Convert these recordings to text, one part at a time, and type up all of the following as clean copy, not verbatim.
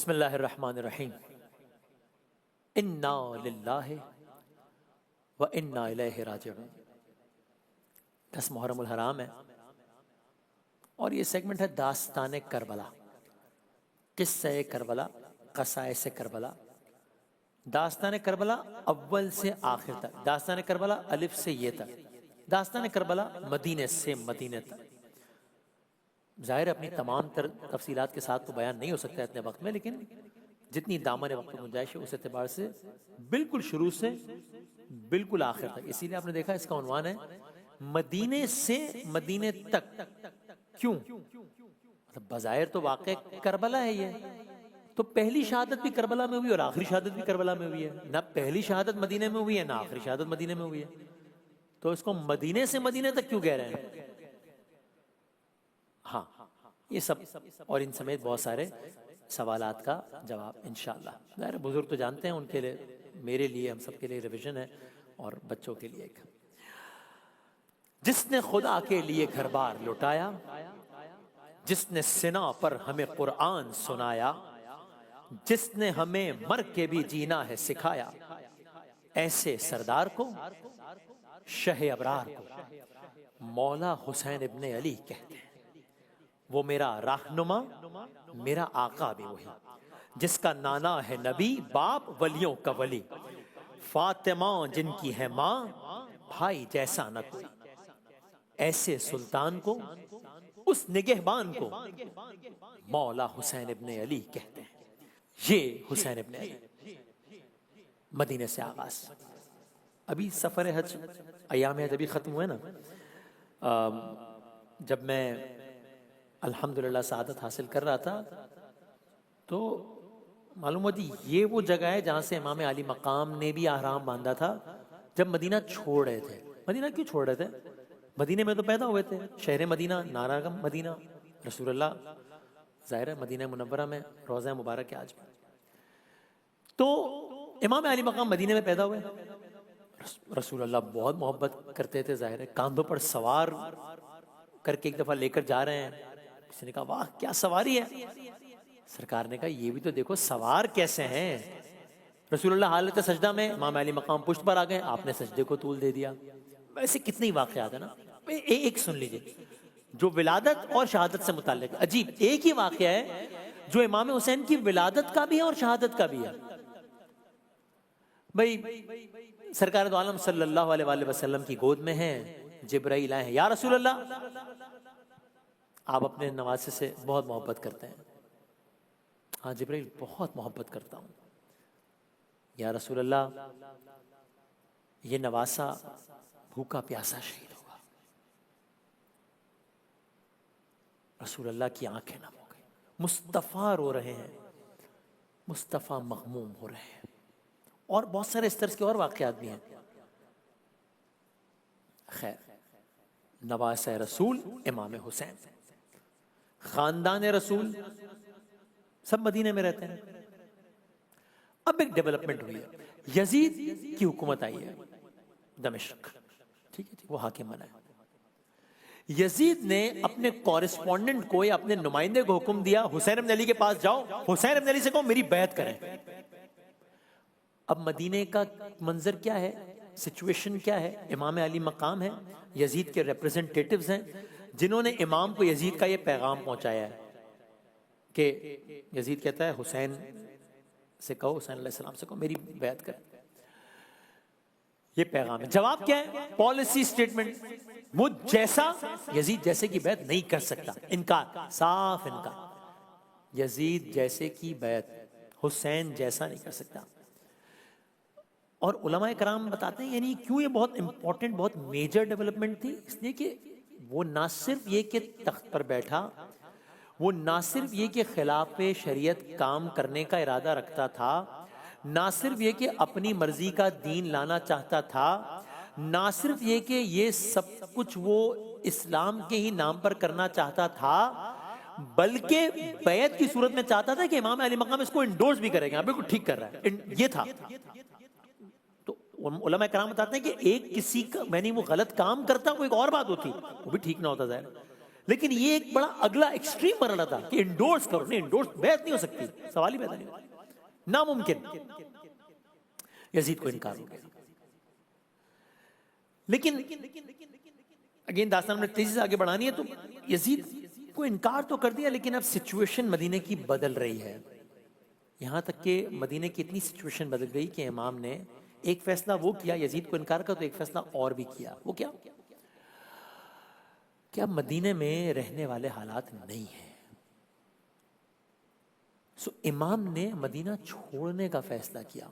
بسم اللہ الرحمن الرحیم انا للہ و انا الیہ راجعون۔ 10 محرم الحرام ہے اور یہ سیگمنٹ ہے داستان کربلا، قصہ کربلا، قصائص کربلا۔ داستان کربلا اول سے آخر تک، داستان کربلا الف سے یہ تک، داستان کربلا مدینے سے مدینے تک۔ ظاہر ہے اپنی تمام تفصیلات کے ساتھ تو بیان نہیں ہو سکتا ہے اتنے وقت میں، لیکن جتنی دامن وقت میں گنجائش ہے اس اعتبار سے بالکل شروع سے بالکل آخر تک۔ اسی لیے آپ نے دیکھا اس کا عنوان ہے مدینے سے مدینے تک۔ کیوں؟ مطلب بظاہر تو واقع کربلا ہے، یہ تو پہلی شہادت بھی کربلا میں ہوئی اور آخری شہادت بھی کربلا میں ہوئی ہے، نہ پہلی شہادت مدینے میں ہوئی ہے نہ آخری شہادت مدینے میں ہوئی ہے، تو اس کو مدینے سے مدینے تک کیوں کہہ رہے ہیں؟ ہاں یہ سب اور ان سمیت بہت سارے سوالات کا جواب انشاءاللہ۔ ظاہر بزرگ تو جانتے ہیں، ان کے لیے، میرے لیے، ہم سب کے لیے ریویژن ہے اور بچوں کے لیے ایک۔ جس نے خدا کے لیے گھر بار لٹایا، جس نے سنا پر ہمیں قرآن سنایا، جس نے ہمیں مر کے بھی جینا ہے سکھایا، ایسے سردار کو، شہ ابرار کو مولا حسین ابن علی کہتے ہیں۔ وہ میرا رہنما، میرا آقا بھی وہی، جس کا نانا ہے نبی، باپ ولیوں کا ولی، فاطمہ جن کی ہے ماں، بھائی جیسا نہ کوئی، ایسے سلطان کو، اس نگہبان کو مولا حسین ابن علی کہتے ہیں۔ یہ حسین ابن علی، مدینے سے آغاز۔ ابھی سفر حج، ایام حج ابھی ختم ہوئے نا، جب میں الحمدللہ سعادت حاصل کر رہا تھا تو معلوم ہوا جی یہ وہ جگہ ہے جہاں سے امام علی مقام نے بھی احرام باندھا تھا جب مدینہ چھوڑ رہے تھے۔ مدینہ کیوں چھوڑ رہے تھے؟ مدینہ میں تو پیدا ہوئے تھے، شہر مدینہ، نعرہ مدینہ، رسول اللہ ظاہر ہے مدینہ منورہ میں روضہ مبارک ہے آج بھی۔ تو امام علی مقام مدینہ میں پیدا ہوئے، رسول اللہ بہت محبت کرتے تھے، ظاہر ہے کاندھوں پر سوار کر کے ایک دفعہ لے کر جا رہے ہیں۔ کسی نے کہا واہ کیا سواری ہے، سرکار نے کہا یہ بھی تو دیکھو سوار کیسے ہیں۔ رسول اللہ حالت سجدہ میں، امام علی مقام پشت پر آ گئے، آپ نے سجدے کو طول دے دیا۔ ایسے کتنے واقعات ہیں نا، ایک سن لیجئے جو ولادت اور شہادت سے متعلق، عجیب ایک ہی واقعہ ہے جو امام حسین کی ولادت کا بھی ہے اور شہادت کا بھی ہے۔ بھئی سرکار دو عالم صلی اللہ علیہ وآلہ وسلم کی گود میں ہیں، جبرائیل آئے ہیں، یا رسول اللہ، آپ اپنے نواسے سے بہت محبت کرتے ہیں۔ ہاں جبرائیل بہت محبت کرتا ہوں۔ یا رسول اللہ یہ نواسا بھوکا پیاسا شہید ہوگا۔ رسول اللہ کی آنکھیں نم ہو گئی، مصطفیٰ رو رہے ہیں، مصطفیٰ مغموم ہو رہے ہیں، اور بہت سارے اس طرح کے اور واقعات بھی ہیں۔ خیر، نواسہ رسول امام حسین، خاندان رسول سب مدینے میں رہتے ہیں۔ اب ایک ڈیولپمنٹ ہوئی ہے، یزید کی حکومت آئی ہے دمشق، ٹھیک ہے جی، وہ حاکم بنا ہے۔ یزید نے اپنے کورسپونڈنٹ کو یا اپنے نمائندے کو حکم دیا حسین ابن علی کے پاس جاؤ، حسین ابن علی سے کہو میری بیعت کریں۔ اب مدینے کا منظر کیا ہے، سچویشن کیا ہے؟ امام علی مقام ہے، یزید کے ریپریزنٹیٹیوز ہیں جنہوں نے امام کو یزید کا یہ پیغام پہنچایا ہے کہ یزید کہتا ہے حسین سے کہو، حسین علیہ السلام سے کہو میری بیعت کریں۔ یہ پیغام ہے۔ جواب کیا ہے؟ پالیسی سٹیٹمنٹ، مجھ جیسا یزید جیسے کی بیعت نہیں کر سکتا، انکار، صاف انکار۔ یزید جیسے کی بیعت حسین جیسا نہیں کر سکتا۔ اور علماء کرام بتاتے ہیں یعنی کیوں یہ بہت امپورٹنٹ، بہت میجر ڈیولپمنٹ تھی، اس لیے کہ وہ نہ صرف یہ کہ تخت پر بیٹھا، وہ نہ صرف یہ کہ خلاف شریعت کام کرنے کا ارادہ رکھتا تھا، نہ صرف یہ کہ اپنی مرضی کا دین لانا چاہتا تھا، نہ صرف یہ کہ یہ سب کچھ وہ اسلام کے ہی نام پر کرنا چاہتا تھا، بلکہ بیعت کی صورت میں چاہتا تھا کہ امام علی مقام اس کو انڈورس بھی کرے گا، بالکل ٹھیک کر رہا ہے، یہ تھا۔ علماء کرام بتاتے ہیں کہ ایک کسی کا یعنی وہ غلط کام کرتا کوئی ایک اور بات ہوتی، وہ بھی ٹھیک نہ ہوتا ظاہر، لیکن یہ ایک بڑا اگلا ایکسٹریم مرحلہ تھا کہ انڈورس کرو. نہیں، انڈورس بیعت نہیں ہو سکتی، سوال ہی پیدا نہیں ہوتا، ناممکن. یزید کو انکار ہو گیا. لیکن اگین داستان میں تیزی سے آگے بڑھانی ہے، تو یزید کو انکار تو کر دیا، لیکن اب سچویشن مدینہ کی بدل رہی ہے. یہاں تک کہ مدینہ کی اتنی سچویشن بدل گئی کہ امام نے ایک فیصلہ وہ کیا یزید کو انکار کا، تو ایک فیصلہ اور بھی کیا. وہ کیا کہ اب مدینہ میں رہنے والے حالات نہیں ہیں. سو امام نے مدینہ چھوڑنے کا فیصلہ کیا.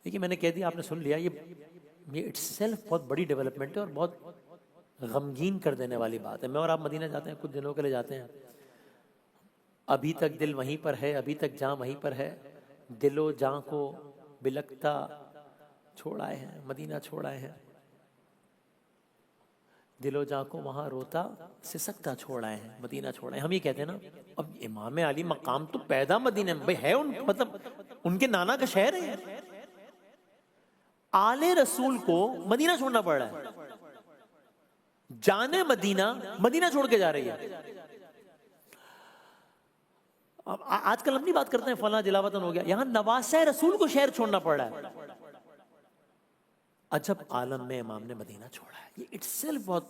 دیکھیے میں نے کہہ دیا، آپ نے سن لیا، یہ اٹ سیلف بہت بڑی ڈیولپمنٹ ہے اور بہت غمگین کر دینے والی بات ہے. میں اور آپ مدینہ جاتے ہیں، کچھ دنوں کے لیے جاتے ہیں، ابھی تک دل وہیں پر ہے، ابھی تک جاں وہیں پر ہے. دل و جاں کو بلکتا چھوڑ آئے ہیں، مدینہ چھوڑ آئے ہیں. دل و جاں کو وہاں روتا سسکتا چھوڑ آئے ہیں، مدینہ چھوڑ آئے ہیں. ہم یہ کہتے ہیں نا، اب امام علی مقام تو پیدا مدینہ میں ہے، مطلب ان کے نانا کا شہر ہے. آل رسول کو مدینہ چھوڑنا پڑ رہا ہے. جانے مدینہ چھوڑ کے جا رہی ہے. آج کل ہم نہیں بات کرتے ہیں فلاں جلا وطن ہو گیا، یہاں نواسہ رسول کو شہر چھوڑنا پڑ رہا ہے. عجب عالم میں امام نے مدینہ چھوڑا ہے. یہ اٹ سیلف بہت.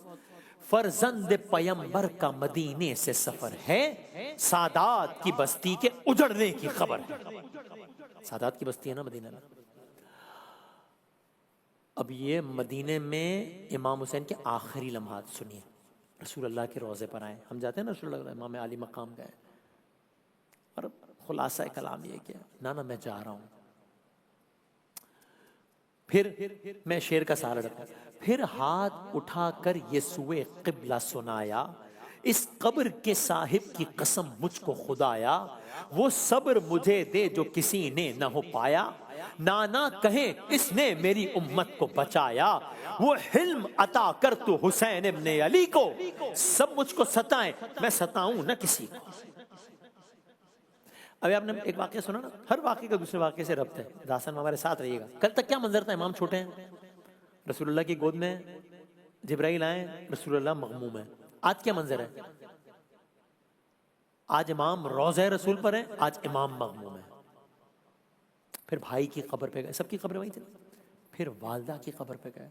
فرزند پیمبر کا مدینے سے سفر ہے، سادات کی بستی کے اجڑنے کی خبر ہے. سادات کی بستی ہے نا مدینہ میں. اب یہ مدینے میں امام حسین کے آخری لمحات سنیے. رسول اللہ کے روضے پر آئے، ہم جاتے ہیں نا رسول اللہ، امام علی مقام گئے، اور خلاصہ کلام یہ کہ نانا میں جا رہا ہوں. پھر میں شعر کا سہارا رکھا. پھر ہاتھ اٹھا کر یہ سوئے قبلہ سنایا، اس قبر کے صاحب کی قسم مجھ کو خدایا، وہ صبر مجھے دے جو کسی نے نہ ہو پایا، نانا کہیں اس نے میری امت کو بچایا، وہ حلم عطا کر تو حسین ابن علی کو، سب مجھ کو ستائیں میں ستاؤں نہ کسی کو. ابھی آپ نے ایک واقعہ سنا نا، ہر واقعے کا دوسرے واقعے سے ربط ہے. داستان میں ہمارے ساتھ رہیے گا. کل تک کیا منظر تھا؟ امام چھوٹے ہیں، رسول اللہ کی گود میں جبرائیل آئے، رسول اللہ مغموم ہے. آج کیا منظر ہے؟ آج امام روضہ رسول پر ہے، آج امام مغموم ہے. پھر بھائی کی قبر پہ گئے، سب کی قبر وہیں تھی. پھر والدہ کی قبر پہ گئے،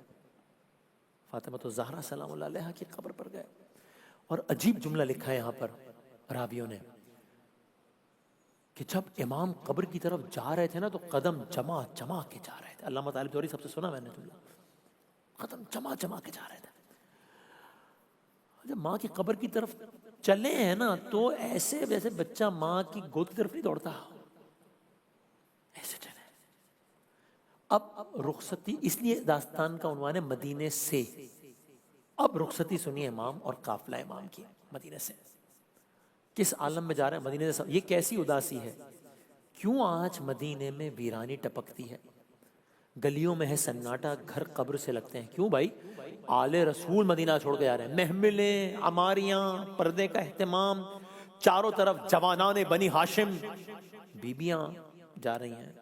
فاطمہ الزہرا سلام اللہ علیہا کی قبر پر گئے. اور عجیب جملہ لکھا ہے یہاں پر راویوں نے کہ جب امام قبر کی طرف جا رہے تھے نا، تو قدم جما جما کے جا رہے تھے. علامہ طالب جوہری سب سے سنا میں نے جملہ، قدم جما جما کے جا رہے تھے. جب ماں کی قبر کی طرف چلے ہیں نا، تو ایسے ویسے بچہ ماں کی گود کی طرف نہیں دوڑتا، ایسے چلے. اب رخصتی، اس لیے داستان کا عنوان ہے مدینے سے. اب رخصتی سنیے امام اور قافلہ امام کی مدینے سے. کس عالم میں جا رہے ہیں مدینے سے؟ یہ کیسی اداسی ہے؟ کیوں آج مدینے میں ویرانی ٹپکتی ہے؟ گلیوں میں ہے سناٹا، گھر قبر سے لگتے ہیں. کیوں بھائی؟ آل رسول مدینہ چھوڑ کے جا رہے ہیں. محملیں، عماریاں، پردے کا اہتمام، چاروں طرف جوانان بنی ہاشم، بیبیاں جا رہی ہیں،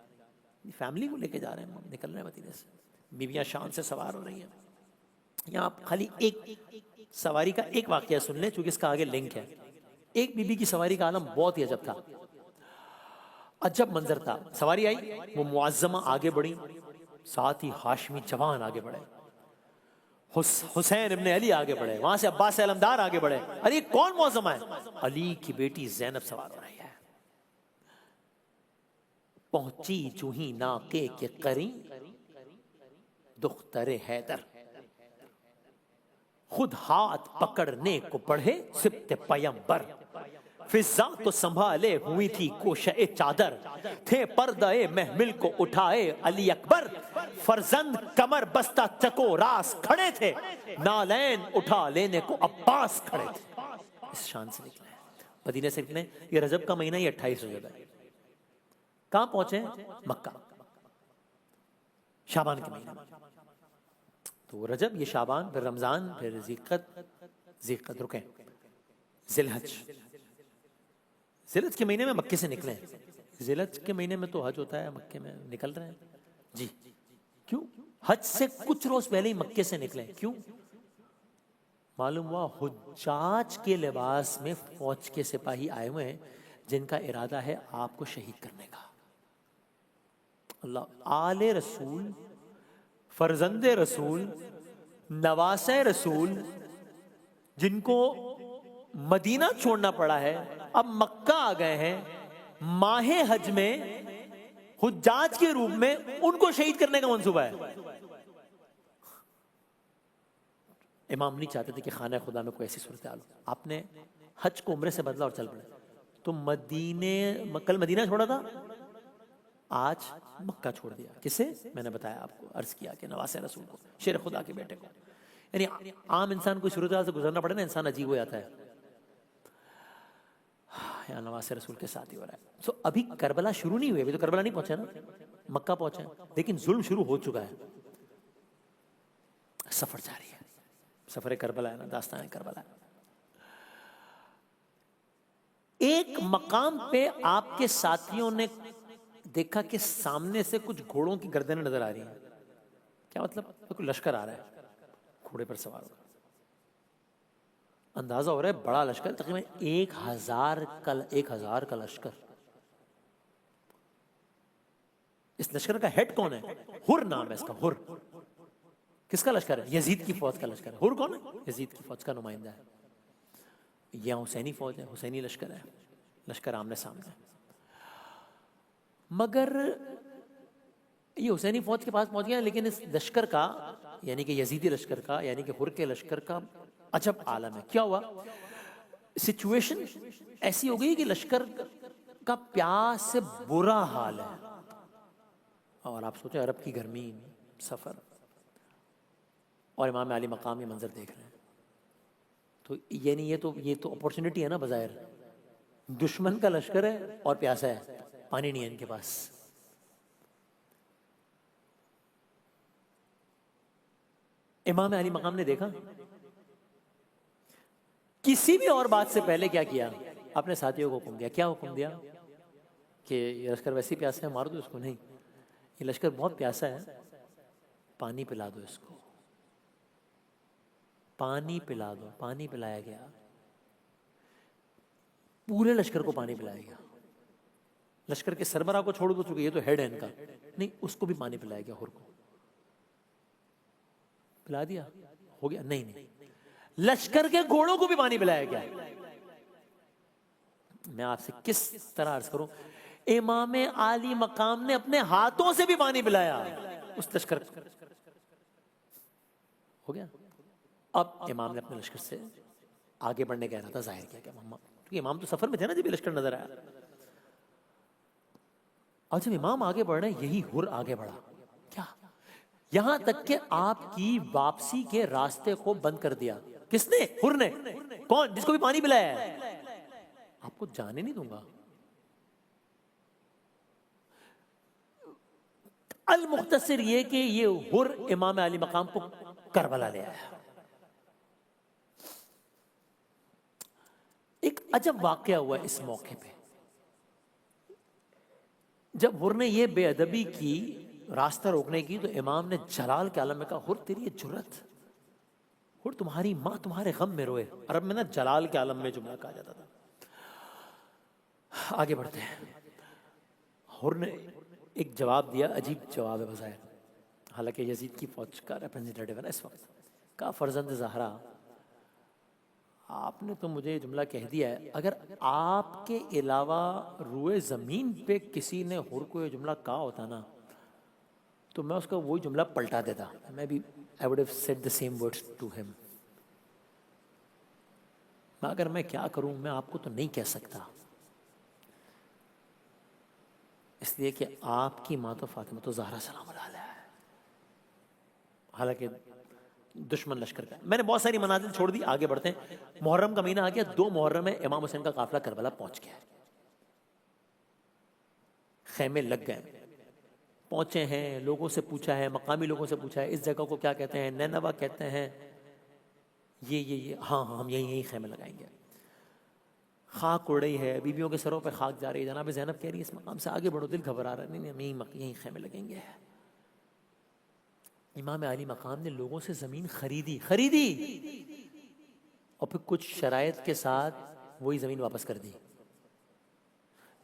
فیملی کو لے کے جا رہے ہیں، نکل رہے ہیں مدینے سے. بیبیاں شان سے سوار ہو رہی ہیں. یہاں آپ خالی ایک سواری کا ایک واقعہ سن لیں، چونکہ اس کا آگے لنک ہے. ایک بی بی کی سواری کا عالم بہت ہی عجب تھا، عجب منظر تھا. سواری آئی، وہ معظمہ آگے بڑھی، ساتھ ہی ہاشمی جوان آگے بڑھے، حسین ابن علی آگے بڑھے، وہاں سے عباس علمدار آگے بڑھے. ارے کون معظمہ ہے؟ علی کی بیٹی زینب سوار ہو رہی ہے. پہنچی جوہی ناقے کے قریب دختر حیدر، خود ہاتھ پکڑنے کو بڑھے سبت پیمبر، فضا تو سنبھالے ہوئی تھی کوشہ چادر، تھے پردہ محمل کو اٹھائے علی اکبر، فرزند کمر بستہ چکو راس کھڑے تھے، نالین اٹھا لینے کو عباس کھڑے تھے. اس شان سے نکلے مدینے سے. نکلے یہ رجب کا مہینہ، یہ 28 رجب ہے. کہاں پہنچے؟ مکہ. شعبان کے مہینے. تو رجب، یہ شعبان، پھر رمضان، پھر ذیقعد رکیں، ذی الحج. ذی الحج کے مہینے میں مکے سے نکلے. ذی الحج کے مہینے میں تو حج ہوتا ہے، مکے میں نکل رہے ہیں. جی کیوں؟ حج سے کچھ روز پہلے ہی مکے سے نکلے. کیوں؟ معلوم ہوا حجاج کے لباس میں فوج کے سپاہی آئے ہوئے ہیں جن کا ارادہ ہے آپ کو شہید کرنے کا. اللہ، آل رسول، فرزند رسول، نواسہ رسول، جن کو مدینہ چھوڑنا پڑا ہے، اب مکہ آ گئے ہیں ماہ حج میں حجاج کے روپ میں، ان کو شہید کرنے کا منصوبہ ہے. امام نہیں چاہتے تھے کہ خانہ خدا میں کوئی ایسی صورتحال ہو. آپ نے حج کو عمرے سے بدلا اور چل پڑے. تو کل مدینہ چھوڑا تھا، آج مکہ چھوڑ دیا. کسے؟ میں نے بتایا آپ کو، عرض کیا کہ نواسہ رسول کو، شیر خدا کے بیٹے کو. یعنی عام انسان کو صورتحال سے گزرنا پڑے نا، انسان عجیب ہو جاتا ہے. یا نواسہ رسول کے ساتھ ہی ہو رہا ہے. سو ابھی کربلا شروع نہیں ہوئی، ابھی تو کربلا نہیں پہنچا نا، مکہ پہنچا ہے، لیکن ظلم شروع ہو چکا ہے. سفر جاری ہے، سفر کربلا ہے نا، داستان کربلا ہے. ایک مقام پہ آپ کے ساتھیوں نے دیکھا کہ سامنے سے کچھ گھوڑوں کی گردنیں نظر آ رہی ہیں. کیا مطلب؟ کوئی لشکر آ رہا ہے گھوڑے پر سوار ہو. اندازہ ہو رہا ہے بڑا لشکر، تقریباً 1000 کا لشکر. اس لشکر کا ہیڈ کون ہے؟ ہر نام ہے اس کا. ہر کس کا لشکر ہے؟ یزید کی فوج کا لشکر ہے. ہر کون ہے؟ یزید کی فوج کا نمائندہ ہے. یہاں حسینی فوج ہے، حسینی لشکر ہے، لشکر آمنے سامنے. مگر یہ حسینی فوج کے پاس پہنچ گیا، لیکن اس لشکر کا، یعنی کہ یزیدی لشکر کا، یعنی کہ ہر کے لشکر کا عجب عالم ہے. کیا ہوا؟ سچویشن ایسی ہو گئی کہ لشکر کا پیاس سے برا حال ہے. اور آپ سوچیں عرب کی گرمی، سفر، اور امام علی مقام یہ منظر دیکھ رہے ہیں. تو یعنی یہ تو اپورچونٹی ہے نا بظاہر. دشمن کا لشکر ہے اور پیاسا ہے، پانی نہیں ہے ان کے پاس. امام علی مقام نے دیکھا، کسی بھی اور بات سے پہلے کیا کیا؟ اپنے ساتھیوں کو حکم دیا. کیا حکم دیا؟ کہ یہ لشکر ویسے ہی پیاسا ہے، مار دو اس کو. نہیں، یہ لشکر بہت پیاسا ہے، پانی پلا دو اس کو. پانی پلا دو. پانی پلایا گیا، پورے لشکر کو پانی پلایا گیا. لشکر کے سربراہ کو چھوڑ دو، چونکہ یہ تو ہیڈ ہے ان کا، نہیں، اس کو بھی پانی پلایا گیا. ہر کو پلا دیا، ہو گیا؟ نہیں، لشکر کے گھوڑوں کو بھی پانی پلایا گیا. میں آپ سے کس طرح عرض کروں، امام علی مقام نے اپنے ہاتھوں سے بھی پانی پلایا اس لشکر کو. ہو گیا؟ اب امام نے اپنے لشکر سے آگے بڑھنے کا ارادہ ظاہر کیا کہ کیونکہ امام تو سفر میں تھے نا جب یہ لشکر نظر آیا. اور جب امام آگے بڑھ رہے ہیں، یہی ہر آگے بڑھا. کیا؟ یہاں تک کہ آپ کی واپسی کے راستے کو بند کر دیا. کس نے؟ ہر نے. کون؟ جس کو بھی پانی پلایا ہے. آپ کو جانے نہیں دوں گا. المختصر یہ کہ یہ ہر امام علی مقام کو کربلا لے آیا. ایک عجب واقعہ ہوا اس موقع پہ. جب ہر نے یہ بے ادبی کی، راستہ روکنے کی، تو امام نے جلال کے عالم میں کہا، ہر تیری یہ جرت، ہر تمہاری ماں تمہارے غم میں روئے. عرب میں نا جلال کے عالم میں جملہ کہا جاتا تھا. آگے بڑھتے ہیں. ہر نے ایک جواب دیا، عجیب جواب ہے بظاہر، حالانکہ یزید کی فوج کا ریپرزنٹیٹیو ہے نا اس وقت. کہا، فرزند زہرا، آپ نے تو مجھے یہ جملہ کہہ دیا ہے، اگر آپ کے علاوہ روئے زمین پہ کسی نے ہر کو یہ جملہ کہا ہوتا نا، تو میں اس کا وہی جملہ پلٹا دیتا. میں بھی I would have said the same words to him. مگر میں کیا کروں، میں آپ کو تو نہیں کہہ سکتا، اس لیے کہ آپ کی ماں تو فاطمہ تو زہرا سلام اللہ علیہا ہے. حالانکہ دشمن لشکر کا. میں نے بہت ساری منازل چھوڑ دی، آگے بڑھتے ہیں. محرم کا مہینہ آ گیا. 2 محرم میں امام حسین کا قافلہ کربلا پہنچ گیا. خیمے لگ گئے، پہنچے ہیں، لوگوں سے پوچھا ہے، مقامی لوگوں سے پوچھا ہے اس جگہ کو کیا کہتے ہیں. نینوا کہتے ہیں. یہ ہاں ہم یہیں خیمے لگائیں گے. خاک اڑ رہی ہے، بیویوں کے سروں پہ خاک جا رہی ہے. جناب زینب کہہ رہی ہے اس مقام سے آگے بڑھو، دل گھبرا رہا ہے. نہیں، ہم یہیں خیمے لگیں گے. امام علی مقام نے لوگوں سے زمین خریدی. اور پھر کچھ شرائط کے ساتھ وہی زمین واپس کر دی.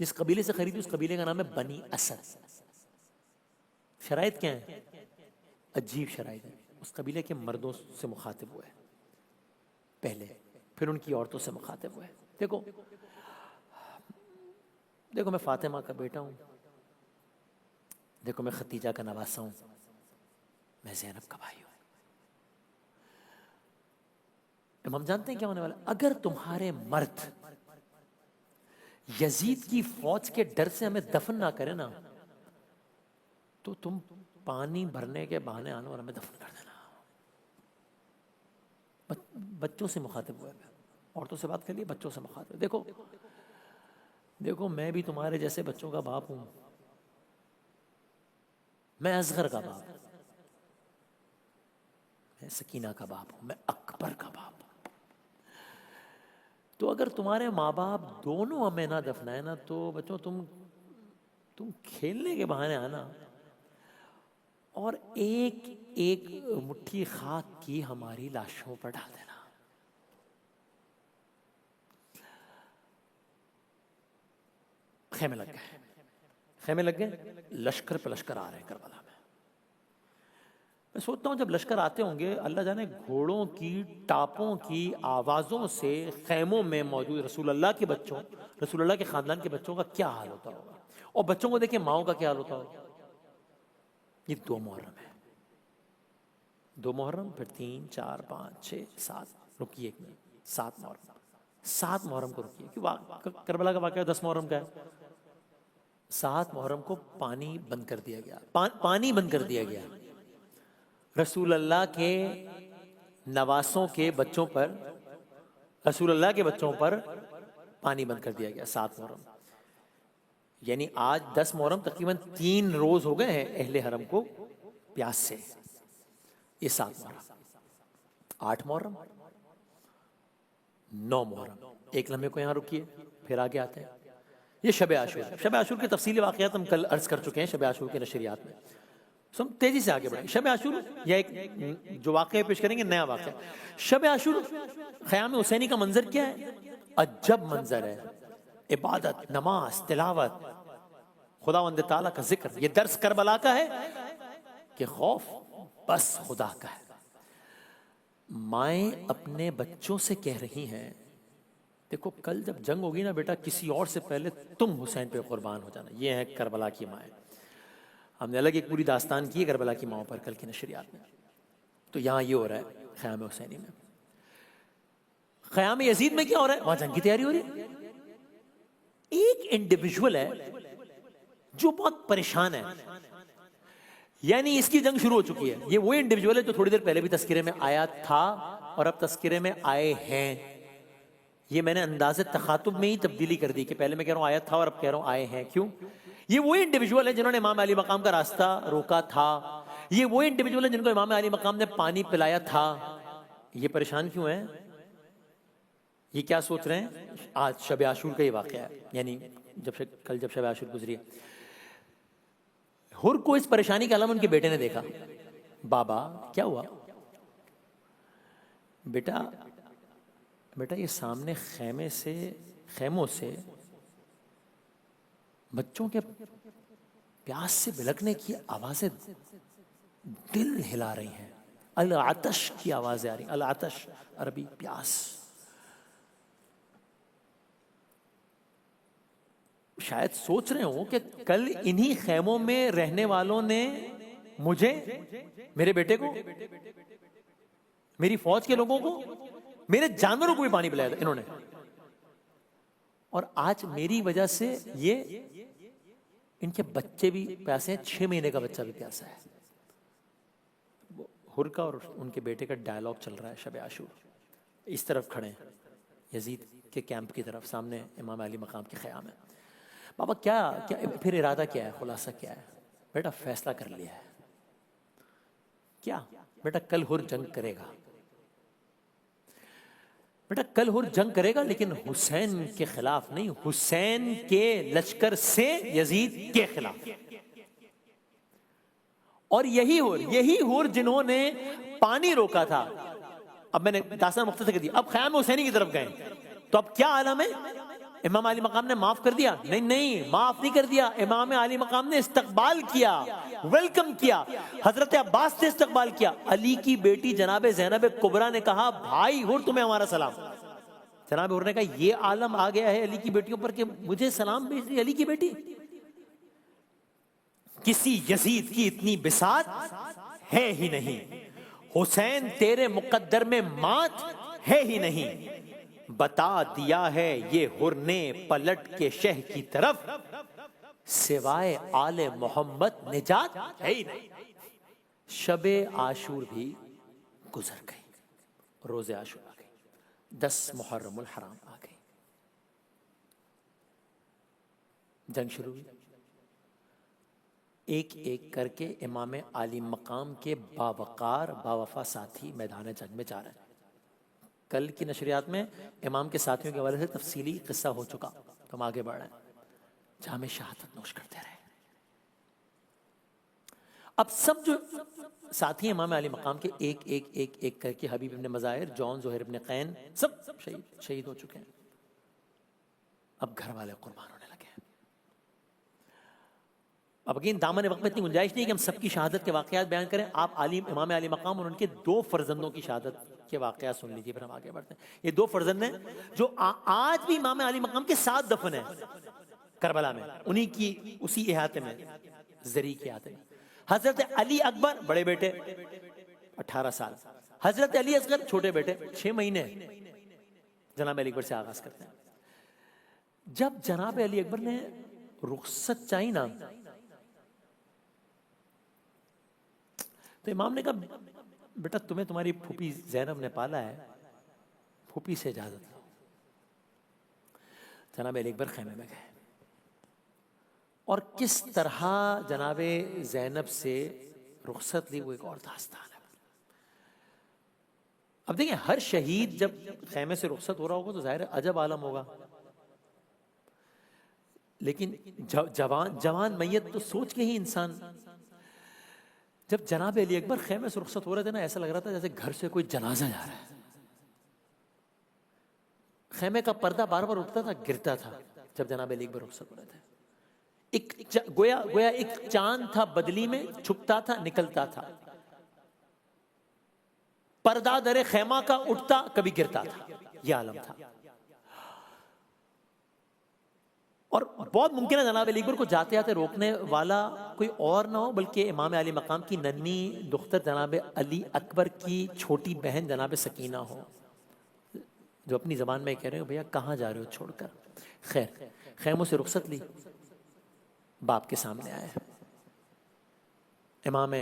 جس قبیلے سے خریدی اس قبیلے کا نام ہے بنی اسد. شرائط کیا ہیں؟ عجیب شرائط ہیں. اس قبیلے کے مردوں سے مخاطب ہوئے پہلے، پھر ان کی عورتوں سے مخاطب ہوئے. دیکھو میں فاطمہ کا بیٹا ہوں، دیکھو میں ختیجہ کا نواسا ہوں، میں زینب کا بھائی ہوں. ہم جانتے ہیں کیا ہونے والا؟ اگر تمہارے مرد یزید کی فوج کے ڈر سے ہمیں دفن نہ کرے نا، تو تم پانی بھرنے کے بہانے آنا اور ہمیں دفن کر دینا. بچوں سے مخاطب ہوئے، عورتوں سے بات کر لی، بچوں سے مخاطب. دیکھو میں بھی تمہارے جیسے بچوں کا باپ ہوں. میں اصغر کا باپ ہوں، میں سکینہ کا باپ ہوں، میں اکبر کا باپ ہوں. تو اگر تمہارے ماں باپ دونوں ہمیں نہ دفنائے نا، تو بچوں تم کھیلنے کے بہانے آنا اور ایک ایک مٹھی خاک کی ہماری لاشوں پر ڈال دینا. خیمے لگ گئے، لشکر پہ لشکر آ رہے ہیں کربلا میں. میں سوچتا ہوں جب لشکر آتے ہوں گے، اللہ جانے گھوڑوں کی ٹاپوں کی آوازوں سے خیموں میں موجود رسول اللہ کے بچوں، رسول اللہ کے خاندان کے بچوں کا کیا حال ہوتا ہوگا. اور بچوں کو دیکھیں ماؤں کا کیا حال ہوتا ہوگا. یہ 2 محرم ہے. 2 محرم، پھر 3 4 5 6 7، رکیے ایک منٹ. 7 محرم، 7 محرم کو رکیے. کربلا کا واقعہ 10 محرم کا ہے. 7 محرم کو پانی بند کر دیا گیا. پانی بند کر دیا گیا. رسول اللہ کے نواسوں کے بچوں پر، رسول اللہ کے بچوں پر پانی بند کر دیا گیا 7 محرم. یعنی آج 10 محرم تقریباً 3 روز ہو گئے ہیں اہل حرم کو پیاس سے. یہ 7 محرم، 8 محرم، 9 محرم. ایک لمحے کو یہاں رکیے، پھر آگے آتے ہیں. یہ شب عاشور. شب عاشور کے تفصیلی واقعات ہم کل عرض کر چکے ہیں شب عاشور کے نشریات میں. ہم تیزی سے آگے بڑھیں. شب عاشور یا ایک جو واقعہ پیش کریں گے نیا واقعہ. شب عاشور خیام حسینی کا منظر کیا ہے؟ عجب منظر ہے. عبادت، نماز، تلاوت، خداوند تعالیٰ کا ذکر. یہ درس کربلا کا ہے کہ خوف بس خدا کا ہے. مائیں اپنے بچوں سے کہہ رہی ہیں دیکھو کل جب جنگ ہوگی نا بیٹا، کسی اور سے پہلے تم حسین پہ قربان ہو جانا. یہ ہے کربلا کی مائیں. ہم نے الگ ایک پوری داستان کی ہے کربلا کی ماؤں پر کل کی نشریات میں. تو یہاں یہ ہو رہا ہے خیام حسینی میں. خیام یزید میں کیا ہو رہا ہے؟ وہاں جنگ کی تیاری ہو رہی ہے. ایک انڈیویجول ہے جو بہت پریشان ہے، یعنی اس کی جنگ شروع ہو چکی ہے. یہ وہی انڈیویجول ہے جو تھوڑی دیر پہلے بھی تذکرے میں آیا تھا اور اب تذکرے میں آئے ہیں. یہ میں نے انداز تخاطب میں ہی تبدیلی کر دی کہ پہلے میں کہہ رہا ہوں آیا تھا اور اب کہہ رہا ہوں آئے ہیں. کیوں؟ یہ وہی انڈیویجول ہے جنہوں نے امام علی مقام کا راستہ روکا تھا. یہ وہی انڈیویجول ہے جن کو امام علی مقام نے پانی پلایا تھا. یہ پریشان کیوں ہیں؟ یہ کیا سوچ رہے ہیں؟ آج شب عاشور کا یہ واقعہ ہے، یعنی کل جب شب عاشور گزری. ہر کو اس پریشانی کا علم ان کے بیٹے نے دیکھا. بابا کیا ہوا؟ بیٹا یہ سامنے خیموں سے بچوں کے پیاس سے بلکنے کی آوازیں دل ہلا رہی ہیں. العطش کی آوازیں آ رہی ہیں. العطش عربی پیاس. شاید سوچ رہے ہوں کہ کل انہی خیموں میں رہنے والوں نے مجھے، میرے بیٹے کو، میری فوج کے لوگوں کو، میرے جانوروں کو بھی پانی پلایا تھا انہوں نے، اور آج میری وجہ سے یہ ان کے بچے بھی پیاسے ہیں. 6 مہینے کا بچہ بھی پیاسا ہے. ہر کا اور ان کے بیٹے کا ڈائلاگ چل رہا ہے شب عاشور. اس طرف کھڑے ہیں یزید کے کیمپ کی طرف، سامنے امام علی مقام کے خیام ہے. بابا کیا پھر ارادہ کیا ہے؟ خلاصہ کیا ہے؟ بیٹا فیصلہ کر لیا ہے. کیا بیٹا؟ کل ہر جنگ کرے گا. بیٹا کل ہر جنگ کرے گا لیکن حسین کے خلاف نہیں، حسین کے لشکر سے یزید کے خلاف. اور یہی ہور جنہوں نے پانی روکا تھا، اب میں نے داستان مختصر کر دی. اب خیام حسینی کی طرف گئے تو اب کیا عالم ہے؟ امام علی مقام نے معاف کر دیا؟ نہیں معاف نہیں کر دیا. امام علی مقام نے استقبال کیا, ویلکم کیا. حضرت عباس نے استقبال کیا. علی کی بیٹی جناب زینب کبریٰ نے کہا بھائی ہر تمہیں ہمارا سلام. جناب ہر نے کہا یہ عالم آ گیا ہے علی کی بیٹیوں پر کہ مجھے سلام بھیج رہی علی کی بیٹی. کسی یزید کی اتنی بساط ہے ہی نہیں, حسین تیرے مقدر میں مات ہے ہی نہیں. بتا دیا ہے یہ ہر نے پلٹ کے شہ کی طرف, سوائے آل محمد نجات ہے ہی نہیں. شب عاشور بھی گزر گئی, روز عاشور آ گئی, 10 محرم الحرام آ گئی, جنگ شروع ہوئی. ایک ایک کر کے امام عالی مقام کے باوقار باوفا ساتھی میدان جنگ میں جا رہے ہیں. کل کی نشریات میں امام کے ساتھیوں کے حوالے سے تفصیلی قصہ ہو چکا, تو ہم آگے بڑھ رہے ہیں. جام شہادت نوش کرتے رہے. اب سب جو ساتھی امام علی مقام کے ایک ایک ایک ایک کر کے حبیب ابن مظاہر, جون, زہیر ابن قین, سب شہید ہو چکے ہیں. اب گھر والے قربان ہونے لگے ہیں. اب اگین دامن وقت میں اتنی گنجائش نہیں کہ ہم سب کی شہادت کے واقعات بیان کریں. آپ امام علی مقام اور ان کے 2 فرزندوں کی شہادت کے واقعات سن لیجیے, پھر ہم آگے بڑھتے ہیں. یہ 2 فرزند ہیں جو آج بھی امام علی مقام کے ساتھ دفن ہیں کربلا میں, انہی کی اسی احاطے میں, زری کے احاطے میں. حضرت علی اکبر بڑے بیٹے 18 سال, حضرت علی اصغر چھوٹے بیٹے 6 مہینے. جناب علی اکبر سے آغاز کرتے ہیں. جب جناب علی اکبر نے رخصت چاہی نا, تو امام نے کہا بیٹا تمہیں تمہاری پھوپھی زینب نے پالا ہے, پھوپھی سے اجازت لو. جناب علی اکبر خیمے میں گئے, اور کس طرح جناب زینب سے رخصت لی وہ ایک اور داستان ہے. اب دیکھیں ہر شہید جب خیمے سے رخصت ہو رہا ہوگا تو ظاہر عجب عالم ہوگا, لیکن جوان میت تو سوچ کے ہی انسان, جب جناب علی اکبر خیمے سے رخصت ہو رہے تھے نا, ایسا لگ رہا تھا جیسے گھر سے کوئی جنازہ جا رہا ہے. خیمے کا پردہ بار بار اٹھتا تھا, گرتا تھا جب جناب علی اکبر رخصت ہو رہے تھے. گویا ایک چاند تھا بدلی میں, چھپتا تھا نکلتا تھا. پردہ در خیمہ کا اٹھتا کبھی گرتا تھا, یہ عالم تھا. اور بہت ممکن ہے جناب علی اکبر کو جاتے آتے روکنے والا کوئی اور نہ ہو بلکہ امام علی مقام کی ننھی دختر جناب علی اکبر کی چھوٹی بہن جناب سکینہ ہو, جو اپنی زبان میں کہہ رہے ہو بھیا کہاں جا رہے ہو چھوڑ کر. خیر خیموں سے رخصت لی, باپ کے سامنے آئے. امام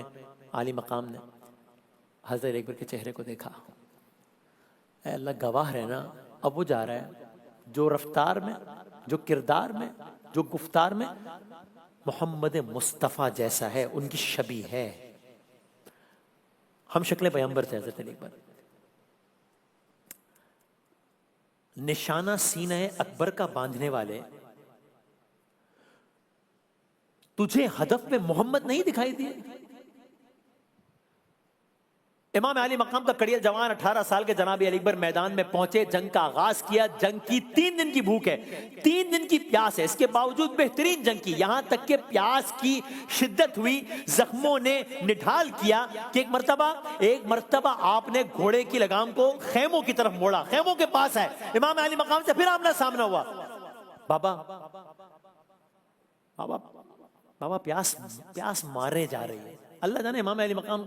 علی مقام نے حضرت علی اکبر کے چہرے کو دیکھا, اے اللہ گواہ رہنا اب وہ جا رہا ہے جو رفتار میں, جو کردار میں, جو گفتار میں محمد مصطفیٰ جیسا ہے, ان کی شبیہ ہے. ہم شکل پیغمبر تھے حضرت علی اکبر. نشانہ سینہ اکبر کا باندھنے والے, تجھے ہدف میں محمد نہیں دکھائی دیے؟ امام علی مقام کا کڑیل جوان 18 سال کے جناب علی اکبر میدان میں پہنچے, جنگ کا آغاز کیا. جنگ کی 3 دن کی بھوک ہے, 3 دن کی پیاس ہے, اس کے باوجود بہترین جنگ کی. یہاں تک کہ پیاس کی شدت ہوئی, زخموں نے نڈھال کیا کہ ایک مرتبہ آپ نے گھوڑے کی لگام کو خیموں کی طرف موڑا, خیموں کے پاس ہے. امام علی مقام سے پھر آمنا سامنا ہوا. بابا پیاس مارے جا رہی ہے. اللہ جانے امام علی مقام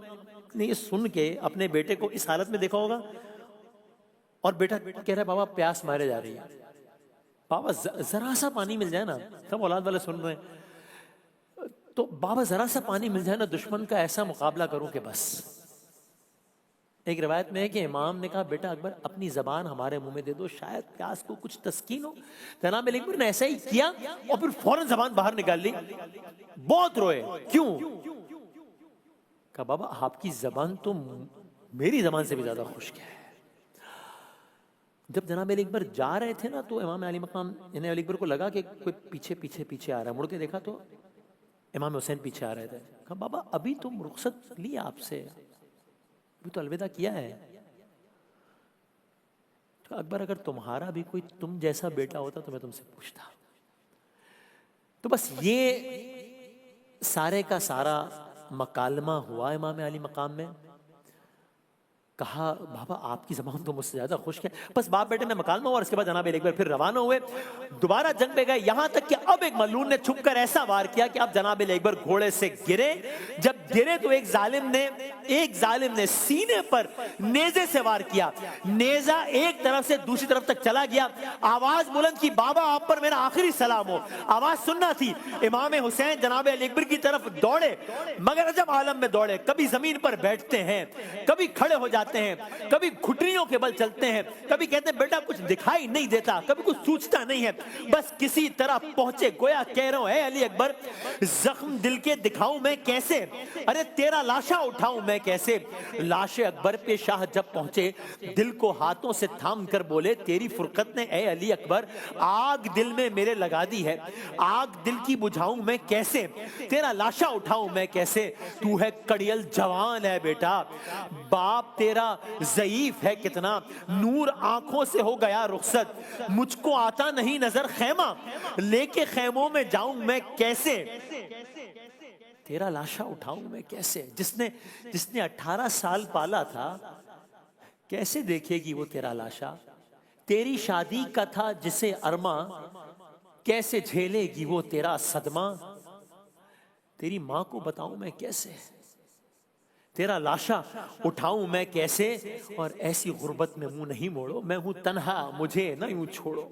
نے یہ سن کے اپنے بیٹے کو اس حالت میں دیکھا ہوگا, اور بیٹا کہہ رہا ہے بابا پیاس مارے جا رہی ہے. بابا ذرا سا پانی مل جائے نا, سب اولاد والے سن رہے ہیں, تو بابا ذرا سا پانی مل جائے نا, دشمن کا ایسا مقابلہ کروں کہ بس. ایک روایت میں ہے کہ امام نے کہا بیٹا اکبر اپنی زبان ہمارے منہ میں دے دو, شاید پیاس کو کچھ تسکین ہو. جناب علی اکبر نے ایسا ہی کیا اور پھر فوراً زبان باہر نکال لی. بہت روئے, کیوں؟ کہا بابا آپ کی زبان تو میری زبان سے بھی زیادہ خشک ہے. جب جناب علی اکبر جا رہے تھے نا, تو امام علی مقام علی اکبر کو لگا کہ کوئی پیچھے آ رہا ہے. مڑ کے دیکھا تو امام حسین پیچھے آ رہے تھے. کہا بابا ابھی تم رخصت لی آپ سے, ابھی تو الوداع کیا ہے. تو اکبر اگر تمہارا بھی کوئی تم جیسا بیٹا ہوتا تو میں تم سے پوچھتا. تو بس یہ سارے کا سارا مکالمہ ہوا امام علی مقام میں. کہا بابا آپ کی زبان تو مجھ سے زیادہ خشک ہے. بس باپ بیٹے میں مکالمہ ہوا اور اس کے بعد جناب علی اکبر پھر روانہ ہوئے, دوبارہ جنگ پہ گئے. یہاں تک کہ اب ایک ملعون نے چھپ کر ایسا وار کیا کہ اب جناب علی اکبر گھوڑے سے گرے. جب گرے تو ایک ظالم نے سینے پر نیزے سے وار کیا. نیزہ ایک طرف سے دوسری طرف تک چلا گیا. آواز بلند کی بابا آپ پر میرا آخری سلام ہو. آواز سننا تھی. امام حسین جناب علی اکبر کی طرف دوڑے, مگر عجب عالم میں دوڑے. کبھی زمین پر بیٹھتے ہیں, کبھی کھڑے ہو جاتے ہیں, کبھی گھٹنیوں کے بل چلتے ہیں, کبھی کہتے ہیں بیٹا کچھ دکھائی نہیں دیتا, کبھی کچھ سوچتا نہیں ہے. بس کسی طرح پہنچے. گویا کہہ رہا ہوں اے علی اکبر زخم دل کے دکھاؤں میں کیسے, ارے تیرا لاشا اٹھاؤں میں کیسے. لاش اکبر پہ شاہ جب پہنچے دل کو ہاتھوں سے تھام کر بولے تیری فرقت نے اے علی اکبر آگ دل میں میرے لگا دی ہے, آگ دل کی بجھاؤں میں کیسے, تیرا لاشا اٹھاؤں میں کیسے. تو ہے کڑیل جوان ہے بیٹا, باپ تیرا ضعیف ہے کتنا, نور آنکھوں سے ہو گیا رخصت, مجھ کو آتا نہیں نظر خیمہ, لے کے خیموں میں جاؤں میں کیسے, تیرا لاشا اٹھاؤں میں کیسے. جس نے 18 سال پالا تھا کیسے دیکھے گی وہ تیرا لاشا. تیری شادی کا تھا جسے ارماں, کیسے جھیلے گی وہ تیرا صدمہ. تیری ماں کو بتاؤں میں کیسے, تیرا لاشا اٹھاؤں میں کیسے. اور ایسی غربت میں منہ نہیں موڑو, میں ہوں تنہا مجھے نہ یوں چھوڑو.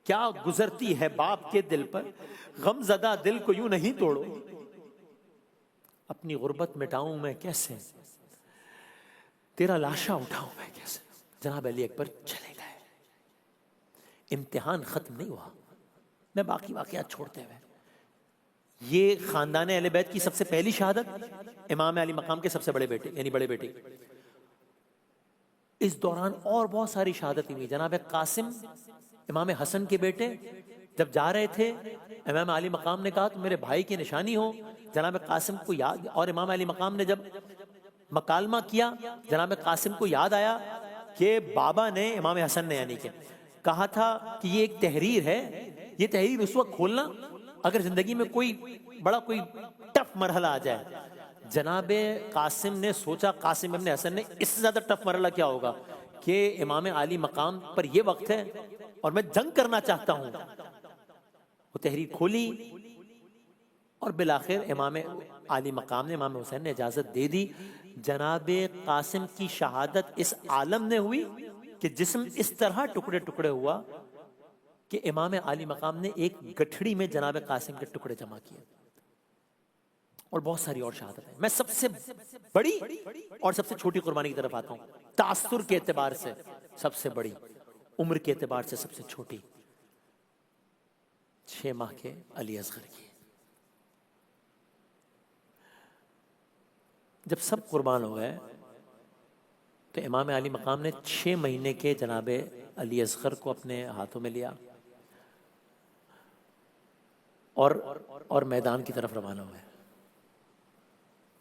کیا گزرتی ہے باپ کے دل پر, غم زدہ دل کو یوں نہیں توڑو. اپنی غربت مٹاؤں میں کیسے, تیرا لاشا اٹھاؤں میں کیسے. جناب علی اکبر چلے گئے. امتحان ختم نہیں ہوا. میں باقی واقعات چھوڑتے ہوئے, یہ خاندان اہل بیت کی سب سے پہلی شہادت, امام علی مقام کے سب سے بڑے بیٹے یعنی بڑے بیٹے. اس دوران اور بہت ساری شہادتیں ہوئی. جناب قاسم امام حسن کے بیٹے جب جا رہے تھے, امام علی مقام نے کہا تم میرے بھائی کی نشانی ہو. جناب قاسم کو یاد, اور امام علی مقام نے جب مکالمہ کیا جناب قاسم کو یاد آیا کہ بابا نے امام حسن نے یعنی کہ کہا تھا کہ یہ ایک تحریر ہے, یہ تحریر اس وقت کھولنا اگر زندگی میں کوئی بڑا کوئی ٹف مرحلہ آ جائے. جناب قاسم نے سوچا, قاسم ابن حسن نے, اس سے زیادہ ٹف مرحلہ کیا ہوگا کہ امام علی مقام پر یہ وقت ہے اور میں جنگ کرنا چاہتا ہوں. وہ تحریر کھولی اور بالآخر امام علی مقام نے, امام حسین نے اجازت دے دی. جناب قاسم کی شہادت اس عالم نے ہوئی کہ جسم اس طرح ٹکڑے ٹکڑے ہوا کہ امام علی مقام نے ایک گٹھڑی میں جناب قاسم کے ٹکڑے جمع کیے. اور بہت ساری اور شہادت ہیں. میں سب سے بڑی اور سب سے چھوٹی قربانی کی طرف آتا ہوں. تاثر کے اعتبار سے سب سے بڑی, عمر کے اعتبار سے سب سے چھوٹی, 6 ماہ کے علی اصغر کی. جب سب قربان ہو گئے تو امام علی مقام نے 6 مہینے کے جناب علی اصغر کو اپنے ہاتھوں میں لیا اور میدان کی طرف روانہ ہوئے.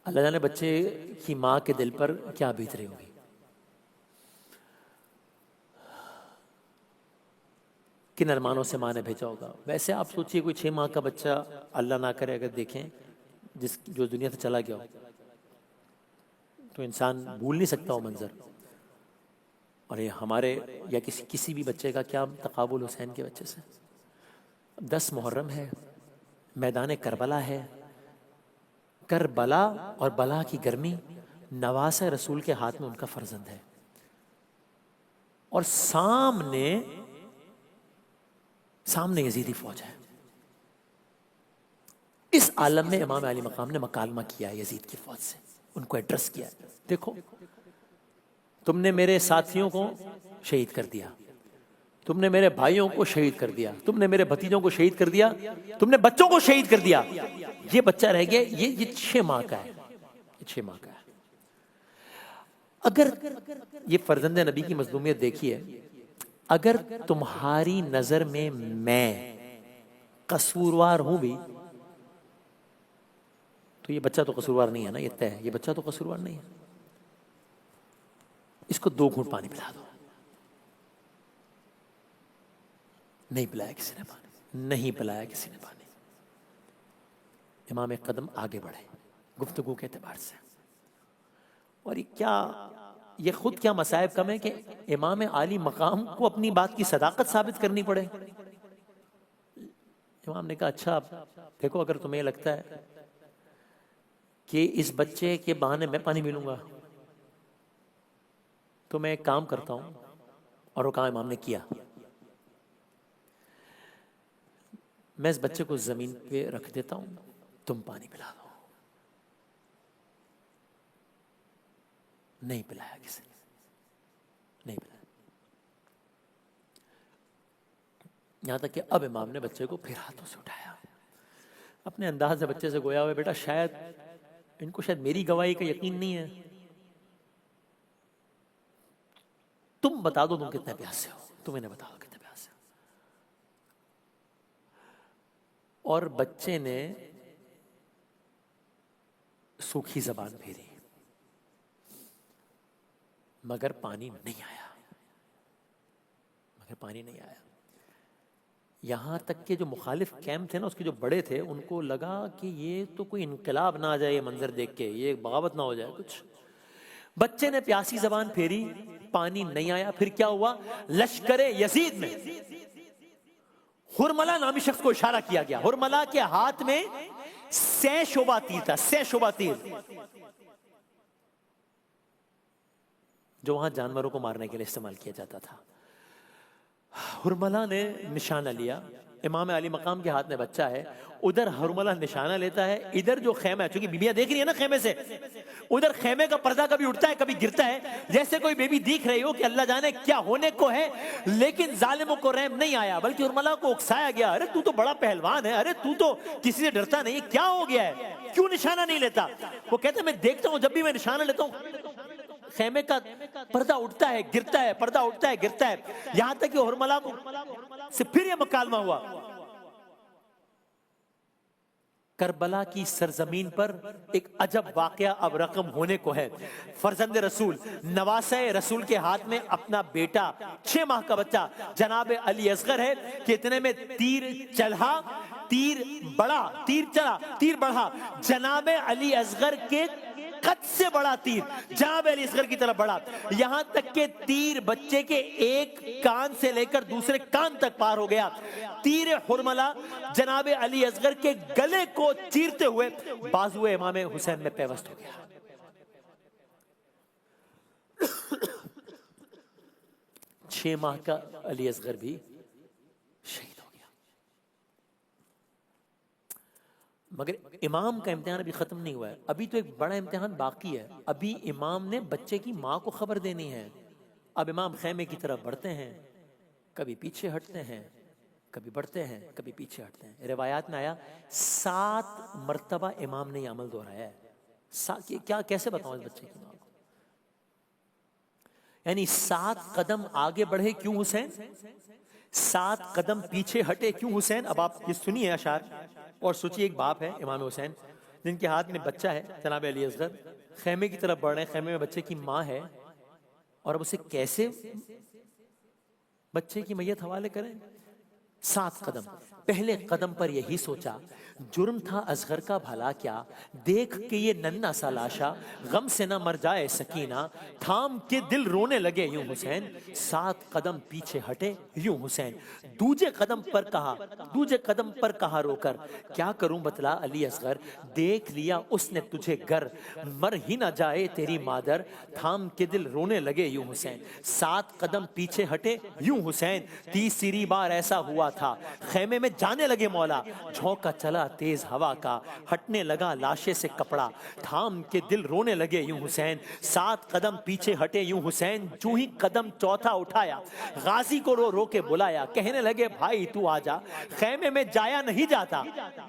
اللہ جانے بچے کی ماں کے دل پر کیا بیت رہی ہوگی. کن ارمانوں سے ماں نے بھیجا ہوگا. ویسے آپ سوچئے کوئی 6 ماہ کا بچہ, اللہ نہ کرے اگر دیکھیں جو دنیا سے چلا گیا ہو, تو انسان بھول نہیں سکتا وہ منظر. اور یہ ہمارے یا کسی بھی بچے کا کیا تقابل حسین کے بچے سے. 10 محرم ہے, میدان کربلا ہے. کربلا اور بلا کی گرمی, نواس رسول کے ہاتھ میں ان کا فرزند ہے, اور سامنے یزیدی فوج ہے. اس عالم میں امام علی مقام نے مکالمہ کیا یزید کی فوج سے, ان کو ایڈریس کیا. دیکھو تم نے میرے ساتھیوں کو شہید کر دیا, تم نے میرے بھائیوں کو شہید کر دیا, تم نے میرے بھتیجوں کو شہید کر دیا, تم نے بچوں کو شہید کر دیا. یہ بچہ رہ گیا, یہ 6 ماہ کا ہے, 6 ماہ کا ہے. اگر یہ فرزند نبی کی مظلومیت دیکھیے, اگر تمہاری نظر میں قصوروار ہوں بھی تو یہ بچہ تو قصوروار نہیں ہے نا, یہ طے ہے, یہ بچہ تو قصوروار نہیں ہے. اس کو 2 گھونٹ پانی پلا دو, نہیں پلایا کسی نے پانی، نہیں پلایا کسی نے پانی۔ امام ایک قدم آگے بڑھے گفتگو کے اعتبار سے۔ اور یہ خود کیا مصائب کم ہے کہ امام عالی مقام کو اپنی بات کی صداقت ثابت کرنی پڑے۔ امام نے کہا اچھا دیکھو، اگر تمہیں لگتا ہے کہ اس بچے کے بہانے میں پانی ملوں گا تو میں ایک کام کرتا ہوں، اور وہ کام امام نے کیا۔ میں اس بچے کو زمین پہ رکھ دیتا ہوں، تم پانی پلا دو۔ نہیں پلایا کسی نے، نہیں پلایا۔ یہاں تک کہ اب امام نے بچے کو پھر ہاتھوں سے اٹھایا، اپنے انداز سے بچے سے گویا ہوئے، بیٹا شاید ان کو شاید میری گواہی کا یقین نہیں ہے، تم بتا دو تم کتنے پیاسے ہو، تم انہیں بتا دو کتنے پیاسے ہو۔ اور بچے نے سوکھی زبان پھیری، مگر پانی نہیں آیا، مگر پانی نہیں آیا۔ یہاں تک کہ جو مخالف کیمپ تھے نا، اس کے جو بڑے تھے، ان کو لگا کہ یہ تو کوئی انقلاب نہ آ جائے یہ منظر دیکھ کے، یہ بغاوت نہ ہو جائے کچھ۔ بچے نے پیاسی زبان پھیری، پانی نہیں آیا۔ پھر کیا ہوا؟ لشکر یزید میں ہرملہ نامی شخص کو اشارہ کیا گیا۔ ہرملہ کے ہاتھ میں سہ شعبہ تیر تھا، سہ شعبہ تیر، جو وہاں جانوروں کو مارنے کے لیے استعمال کیا جاتا تھا۔ ہرملہ نے نشانہ لیا، امام علی مقام کے ہاتھ میں بچہ ہے، ادھر ہرملہ نشانہ لیتا ہے، ادھر جو خیمہ ہے، چونکہ بیبیاں دیکھ رہی ہیں نا خیمے سے، ادھر خیمے کا پردہ کبھی اٹھتا ہے کبھی گرتا ہے، جیسے کوئی بیبی دیکھ رہی ہو کہ اللہ جانے کیا ہونے کو ہے، لیکن ظالموں کو رحم نہیں آیا، بلکہ ہرملہ کو اکسایا گیا، ارے تو بڑا پہلوان ہے، ارے تو کسی سے ڈرتا نہیں، کیا ہو گیا ہے، کیوں نشانہ نہیں لیتا؟ وہ کہتے ہیں میں دیکھتا ہوں جب بھی میں نشانہ لیتا ہوں خیمے کا پردہ اٹھتا ہے گرتا ہے، پردہ اٹھتا ہے گرتا ہے، یہاں تک کہ ہرملہ سے پھر یہ مکالمہ ہوا۔ کربلا کی سرزمین پر ایک عجب واقعہ اب رقم ہونے کو ہے۔ فرزند رسول، نواسہ رسول کے ہاتھ میں اپنا بیٹا 6 ماہ کا بچہ جناب علی اصغر ہے کہ اتنے میں تیر چلا، تیر بڑھا، جناب علی اصغر کے قد سے بڑا تیر جناب علی اصغر کی طرف بڑھا، یہاں تک کہ تیر بچے کے ایک کان سے لے کر دوسرے کان تک پار ہو گیا۔ تیر ہرملہ جناب علی اصغر کے گلے کو چیرتے ہوئے بازو امام حسین میں پیوست ہو گیا۔ 6 ماہ کا علی اصغر بھی شہید ہو گیا۔ مگر امام کا امتحان ابھی ختم نہیں ہوا ہے، ابھی تو ایک بڑا امتحان باقی ہے۔ ابھی امام نے بچے کی ماں کو خبر دینی ہے۔ اب امام خیمے کی طرف بڑھتے ہیں، کبھی پیچھے ہٹتے ہیں، کبھی بڑھتے ہیں، کبھی پیچھے ہٹتے ہیں۔ روایات میں آیا 7 مرتبہ امام نے یہ عمل دہرایا ہے۔ کیا کیسے بتاؤں اس بچے کی ماں کو؟ یعنی 7 قدم آگے بڑھے کیوں حسین، 7 قدم پیچھے ہٹے کیوں حسین؟ اب آپ یہ سنیے اشعار اور سوچیے، ایک باپ ہے امام حسین جن کے ہاتھ میں بچہ ہے جناب علی اصغر، خیمے کی طرف بڑھ رہے ہیں، خیمے میں بچے کی ماں ہے، اور اب اسے کیسے بچے کی میت حوالے کریں؟ 7 قدم۔ پہلے قدم پر یہی سوچا جرم تھا اصغر کا بھلا کیا، دیکھ کے یہ ننھا سا لاشا غم سے نہ مر جائے سکینہ، تھام کے دل رونے لگے یوں حسین، 7 قدم پیچھے ہٹے یوں حسین۔ دوجے قدم پر کہا رو کر، کیا کروں بتلا علی اصغر، دیکھ لیا اس نے تجھے گر، مر ہی نہ جائے تیری مادر، تھام کے دل رونے لگے یوں حسین۔ 7 قدم پیچھے ہٹے یوں حسین، تیسری بار ایسا ہوا تھا خیمے میں جانے لگے مولا، جھونکا چلا تیز ہوا کا، ہٹنے لگا لاشے سے کپڑا، تھام کے دل رونے لگے یوں حسین۔ 7 قدم پیچھے ہٹے یوں حسین، جو ہی قدم چوتھا اٹھایا، غازی کو رو رو کے بلایا، کہنے لگے بھائی تو آجا، خیمے میں جایا نہیں جاتا،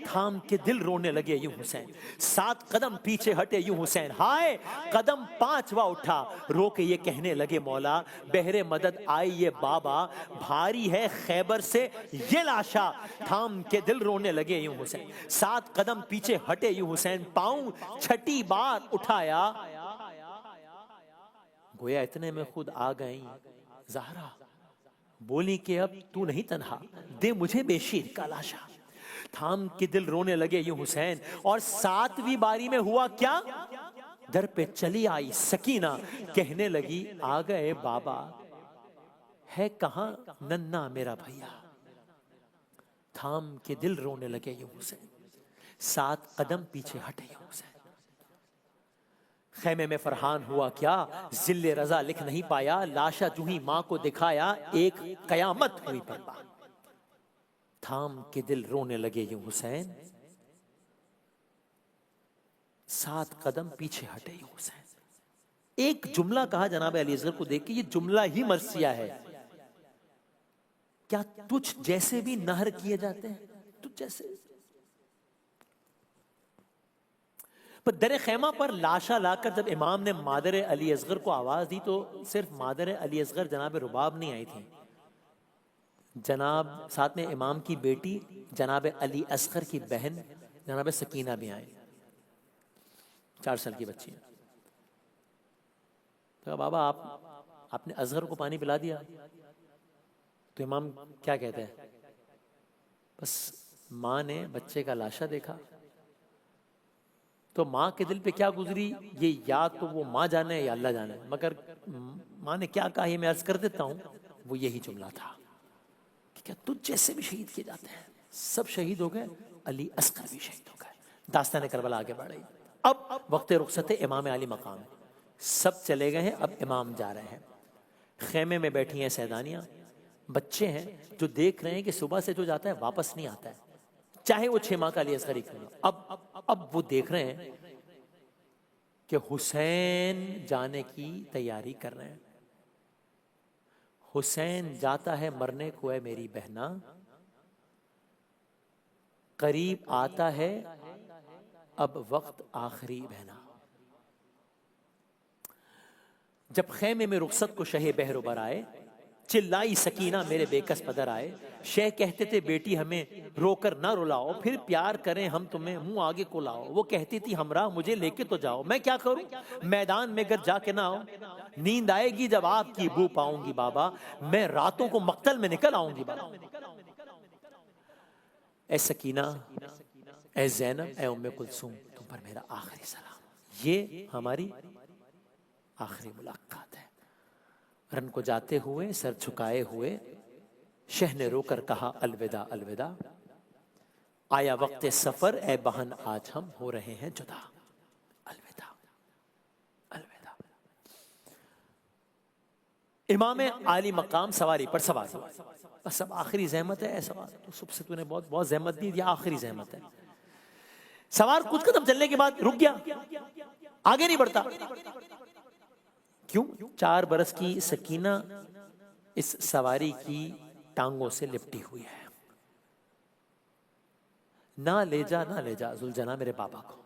تھام کے دل رونے لگے یوں حسین۔ 7 قدم پیچھے ہٹے یوں حسین، ہائے قدم 5واں اٹھا، رو کے یہ کہنے لگے مولا، بہرے مدد آئی یہ بابا، بھاری ہے خیبر سے یہ لاشا، تھام کے دل رونے لگے یوں حسین۔ 7 قدم پیچھے ہٹے یوں حسین، پاؤں چھٹی بار اٹھایا، گویا اتنے میں خود آ گئیں زہرا، بولی کہ اب تو نہیں تنہا، دے مجھے بے شیر کا لاشا۔ تھام کے دل رونے لگے یوں حسین، اور 7ویں باری میں ہوا کیا، در پہ چلی آئی سکینہ، کہنے لگی آ گئے بابا، ہے کہاں ننھا میرا بھیا۔ تھام کے دل رونے لگے یوں حسین، 7 قدم پیچھے ہٹے یوں حسین۔ خیمے میں فرحان ہوا کیا، ذل رضا لکھ نہیں پایا، لاشا جو ہی ماں کو دکھایا، ایک قیامت ہوئی برپا۔ تھام کے دل رونے لگے یوں حسین، 7 قدم پیچھے ہٹے یوں حسین۔ ایک جملہ کہا جناب علی اصغر کو دیکھ کے، یہ جملہ ہی مرثیہ ہے، کیا تجھ جیسے بھی نہر کیے جاتے ہیں، تجھ جیسے۔ پر در خیمہ پر لاشا لا کر جب امام نے مادر علی اصغر کو آواز دی تو صرف مادر علی اصغر جناب رباب نہیں آئی تھی، جناب ساتھ میں امام کی بیٹی جناب علی اصغر کی بہن جناب سکینہ بھی آئی، 4 سال کی بچی ہے۔ کہا بابا آپ نے اصغر کو پانی پلا دیا؟ تو امام کیا کہتے ہیں، بس ماں نے بچے کا لاشا دیکھا تو ماں کے دل پہ کیا گزری یہ یا تو وہ ماں جانے یا اللہ جانے، مگر ماں نے کیا کہا یہ میں عرض کر دیتا ہوں، وہ یہی جملہ تھا کہ کیا تجھ جیسے بھی شہید کیے جاتے ہیں، سب شہید ہو گئے، علی اصغر بھی شہید ہو گئے۔ داستان کربلا آگے بڑھ رہی۔ اب وقت رخصت امام علی مقام ہے، سب چلے گئے ہیں، اب امام جا رہے ہیں۔ خیمے میں بیٹھی ہیں سیدانیاں، بچے ہیں جو دیکھ رہے ہیں کہ صبح سے جو جاتا ہے واپس نہیں آتا ہے، چاہے وہ 6 ماہ کا علی اصغر ہی کیوں نہ۔ اب وہ دیکھ رہے ہیں کہ حسین جانے کی تیاری کر رہے ہیں۔ حسین جاتا ہے مرنے کو ہے میری بہنا، قریب آتا ہے اب وقت آخری بہنا۔ جب خیمے میں رخصت کو شہ بہر بر آئے، چلائی سکینہ میرے بے کس پدر آئے، شہ کہتے تھے بیٹی ہمیں رو کر نہ رلاؤ، پھر پیار کریں ہم تمہیں منہ آگے کو لاؤ۔ وہ کہتی تھی ہمراہ مجھے لے کے تو جاؤ، میں کیا کروں میدان میں گر جا کے نہ آؤ، نیند آئے گی جب آپ کی بو پاؤں گی بابا، میں راتوں کو مقتل میں نکل آؤں گی بابا۔ اے سکینہ، اے زینب، اے ام کلثوم، تم پر میرا آخری سلام۔ یہ ہماری آخری ملاقات ہے۔ رن کو جاتے ہوئے سر جھکائے ہوئے شہ نے رو کر کہا الوداع الوداع، آیا وقت سفر اے بہن آج ہم ہو رہے ہیں جدا، الوداع الوداع۔ امام عالی مقام سواری پر سوار ہوا، بس اب آخری زحمت ہے، اے سوار تو صبح سے تو نے بہت زحمت دی، یہ آخری زحمت ہے۔ سوار کچھ قدم چلنے کے بعد رک گیا، آگے نہیں بڑھتا۔ کیوں؟ 4 برس کی سکینہ اس سواری کی ٹانگوں سے لپٹی ہوئی ہے۔ نہ لے جا ذوالجناح میرے بابا کو۔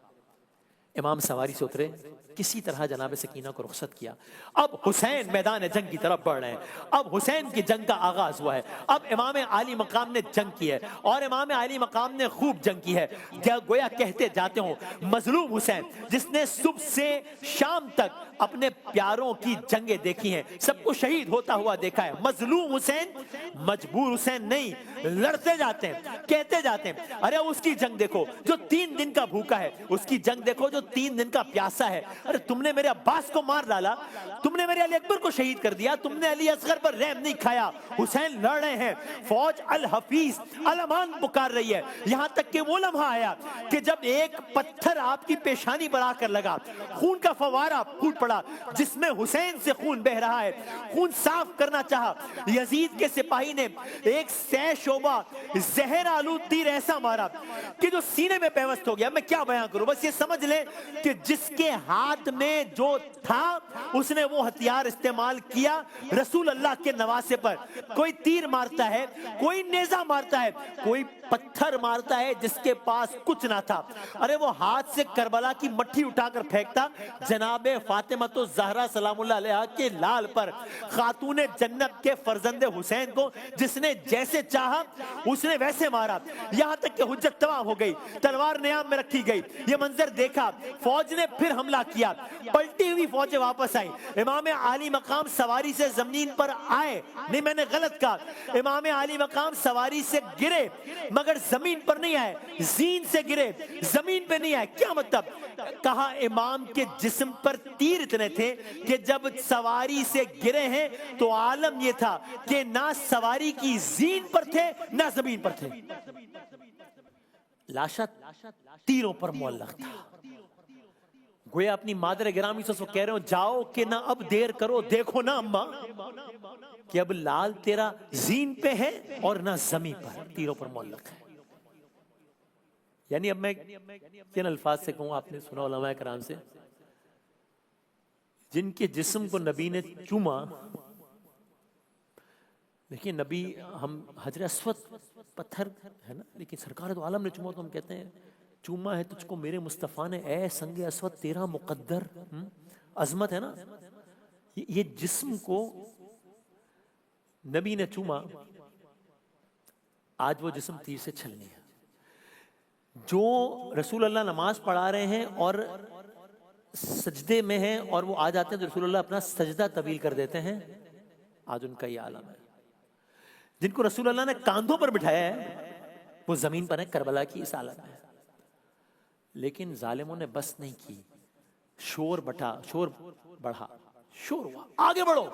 امام سواری سے اترے، کسی طرح جناب سکینہ کو رخصت کیا۔ اب حسین میدان جنگ کی طرف بڑھ رہے ہیں، اب حسین کی جنگ کا آغاز ہوا ہے۔ اب امام عالی مقام نے جنگ کی ہے، اور امام عالی مقام نے خوب جنگ کی ہے۔ گویا کہتے جاتے ہوں مظلوم حسین جس نے صبح سے شام تک اپنے پیاروں کی جنگیں دیکھی ہیں، سب کو شہید ہوتا ہوا دیکھا ہے، مظلوم حسین مجبور حسین نہیں، لڑتے جاتے ہیں، کہتے جاتے ہیں ارے اس کی جنگ دیکھو جو 3 دن کا بھوکا ہے، اس کی جنگ دیکھو جو 3 دن کا پیاسا ہے، ارے تم نے میرے عباس کو مار ڈالا، تم نے میرے علی اکبر کو شہید کر دیا، تم نے علی اصغر پر رحم نہیں کھایا۔ حسین لڑ رہے ہیں، فوج الحفیظ الامان پکار رہی ہے، یہاں تک کہ وہ لمحہ آیا کہ جب ایک پتھر آپ کی پیشانی پر آ کر لگا، خون کا فوارہ پھوٹ پڑا، جس میں حسین سے خون بہ رہا ہے، خون صاف کرنا چاہا، یزید کے سپاہی نے ایک 100 شعبہ زہر آلود تیر ایسا مارا کہ جو سینے میں پیوست ہو گیا۔ میں کیا بیان کروں، بس یہ سمجھ لیں کہ جس کے ہاتھ میں جو تھا اس نے وہ ہتھیار استعمال کیا رسول اللہ کے نواسے پر۔ کوئی تیر مارتا ہے، کوئی نیزہ مارتا ہے، کوئی پتھر مارتا ہے جس کے پاس کچھ نہ تھا. ارے وہ ہاتھ سے کربلا کی مٹھی اٹھا کر پھینکتا جناب فاطمہ الزہرا سلام اللہ علیہا کے لال پر, خاتون جنت کے فرزند حسین کو جس نے جیسے چاہا اس نے ویسے مارا, یہاں تک کہ حجت تمام ہو گئی, تلوار نیام میں رکھی گئی. یہ منظر دیکھا, فوج نے پھر حملہ کیا, پلٹی ہوئی فوجیں واپس آئیں. امام عالی مقام سواری سے زمین پر آئے, نہیں میں نے غلط کہا, امام عالی مقام سواری سے گرے مگر زمین پر نہیں آئے, زین سے گرے زمین پہ نہیں آئے. کیا مطلب؟ کہا امام کے جسم پر تیر اتنے تھے کہ جب سواری سے گرے ہیں تو عالم یہ تھا کہ نہ سواری کی زین پر تھے نہ زمین پر تھے, لاشا تیروں پر معلق تھا. گویا اپنی مادر گرامی سے کہہ رہے ہو جاؤ کہ نہ اب دیر کرو, دیکھو نا اماں کہ اب لال تیرا زین پہ ہے اور نہ زمین پر, تیروں پر معلق ہے. یعنی اب میں کن الفاظ سے کہوں, آپ نے سنا علماء کرام سے جن کے جسم کو نبی نے چوما. دیکھیے نبی, ہم حجر اسود پتھر ہے نا, لیکن سرکار دو عالم نے چوما تو ہم کہتے ہیں چوما ہے تجھ کو میرے مصطفیٰ نے اے سنگ اسود تیرا مقدر, عظمت ہے نا. یہ جسم کو نبی نے چوما, آج وہ جسم تیر سے چھلنی ہے. جو رسول اللہ نماز پڑھا رہے ہیں اور سجدے میں ہیں اور وہ آ جاتے ہیں تو رسول اللہ اپنا سجدہ طویل کر دیتے ہیں, آج ان کا یہ عالم ہے. جن کو رسول اللہ نے کاندھوں پر بٹھایا ہے وہ زمین پر ہے, کربلا کی اس عالم میں. لیکن ظالموں نے بس نہیں کی, شور بڑھا, شور ہوا, آگے بڑھو,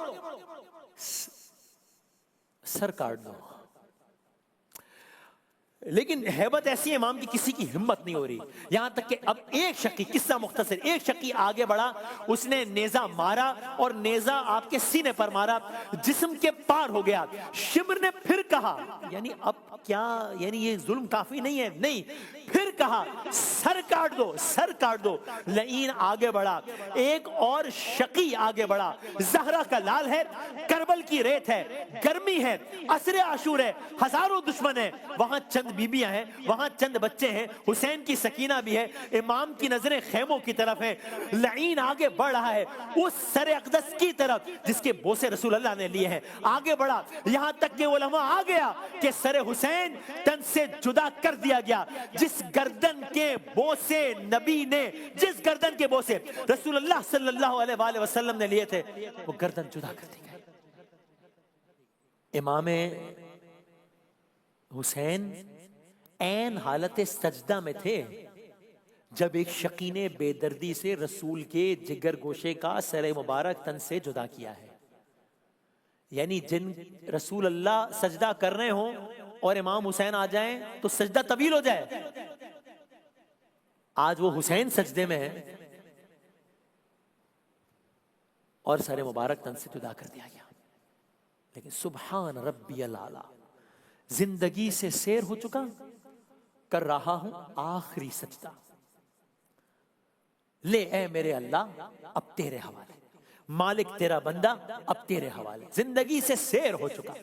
سر کاٹ دو. لیکن ہیبت ایسی ہے امام کی کسی کی ہمت نہیں ہو رہی, یہاں تک کہ اب ایک شقی, قصہ مختصر, ایک شقی آگے بڑھا, اس نے نیزہ مارا اور نیزہ آپ کے سینے پر مارا, جسم کے پار ہو گیا. شمر نے پھر کہا, یعنی اب کیا, یعنی یہ ظلم کافی نہیں ہے, نہیں, پھر کہا سر کاٹ دو, سر کاٹ دو. لعین آگے بڑھا, ایک اور شقی آگے بڑھا. زہرا کا لال ہے, کربل کی ریت ہے, گرمی ہے, عصر عاشور ہے, ہزاروں دشمن ہیں, وہاں چند بیبیاں ہیں, وہاں چند بچے ہیں, حسین کی سکینہ بھی ہے, امام کی نظریں خیموں کی طرف ہیں. لعین آگے بڑھ رہا ہے اس سر اقدس کی طرف جس کے بوسے رسول اللہ نے لیے ہیں, آگے بڑھا یہاں تک کہ علماء آ گیا کہ سر حسین تن سے جدا کر دیا گیا. جس گردن کے بوسے نبی نے, جس گردن کے بوسے رسول اللہ صلی اللہ علیہ وآلہ وسلم نے لیے تھے, وہ گردن جدا کر دی گئی. امام حسین عین حالت سجدہ میں تھے جب ایک شقی نے بے دردی سے رسول کے جگر گوشے کا سر مبارک تن سے جدا کیا ہے. یعنی جن رسول اللہ سجدہ کر رہے ہوں اور امام حسین آ جائیں تو سجدہ طویل ہو جائے. آج وہ حسین سجدے میں ہے اور سر مبارک تن سے جدا کر دیا گیا. لیکن سبحان ربی الاعلی, زندگی سے سیر ہو چکا, کر رہا ہوں آخری سجدہ, لے اے میرے اللہ اب تیرے حوالے, مالک تیرا بندہ اب تیرے حوالے. زندگی سے سیر ہو چکا,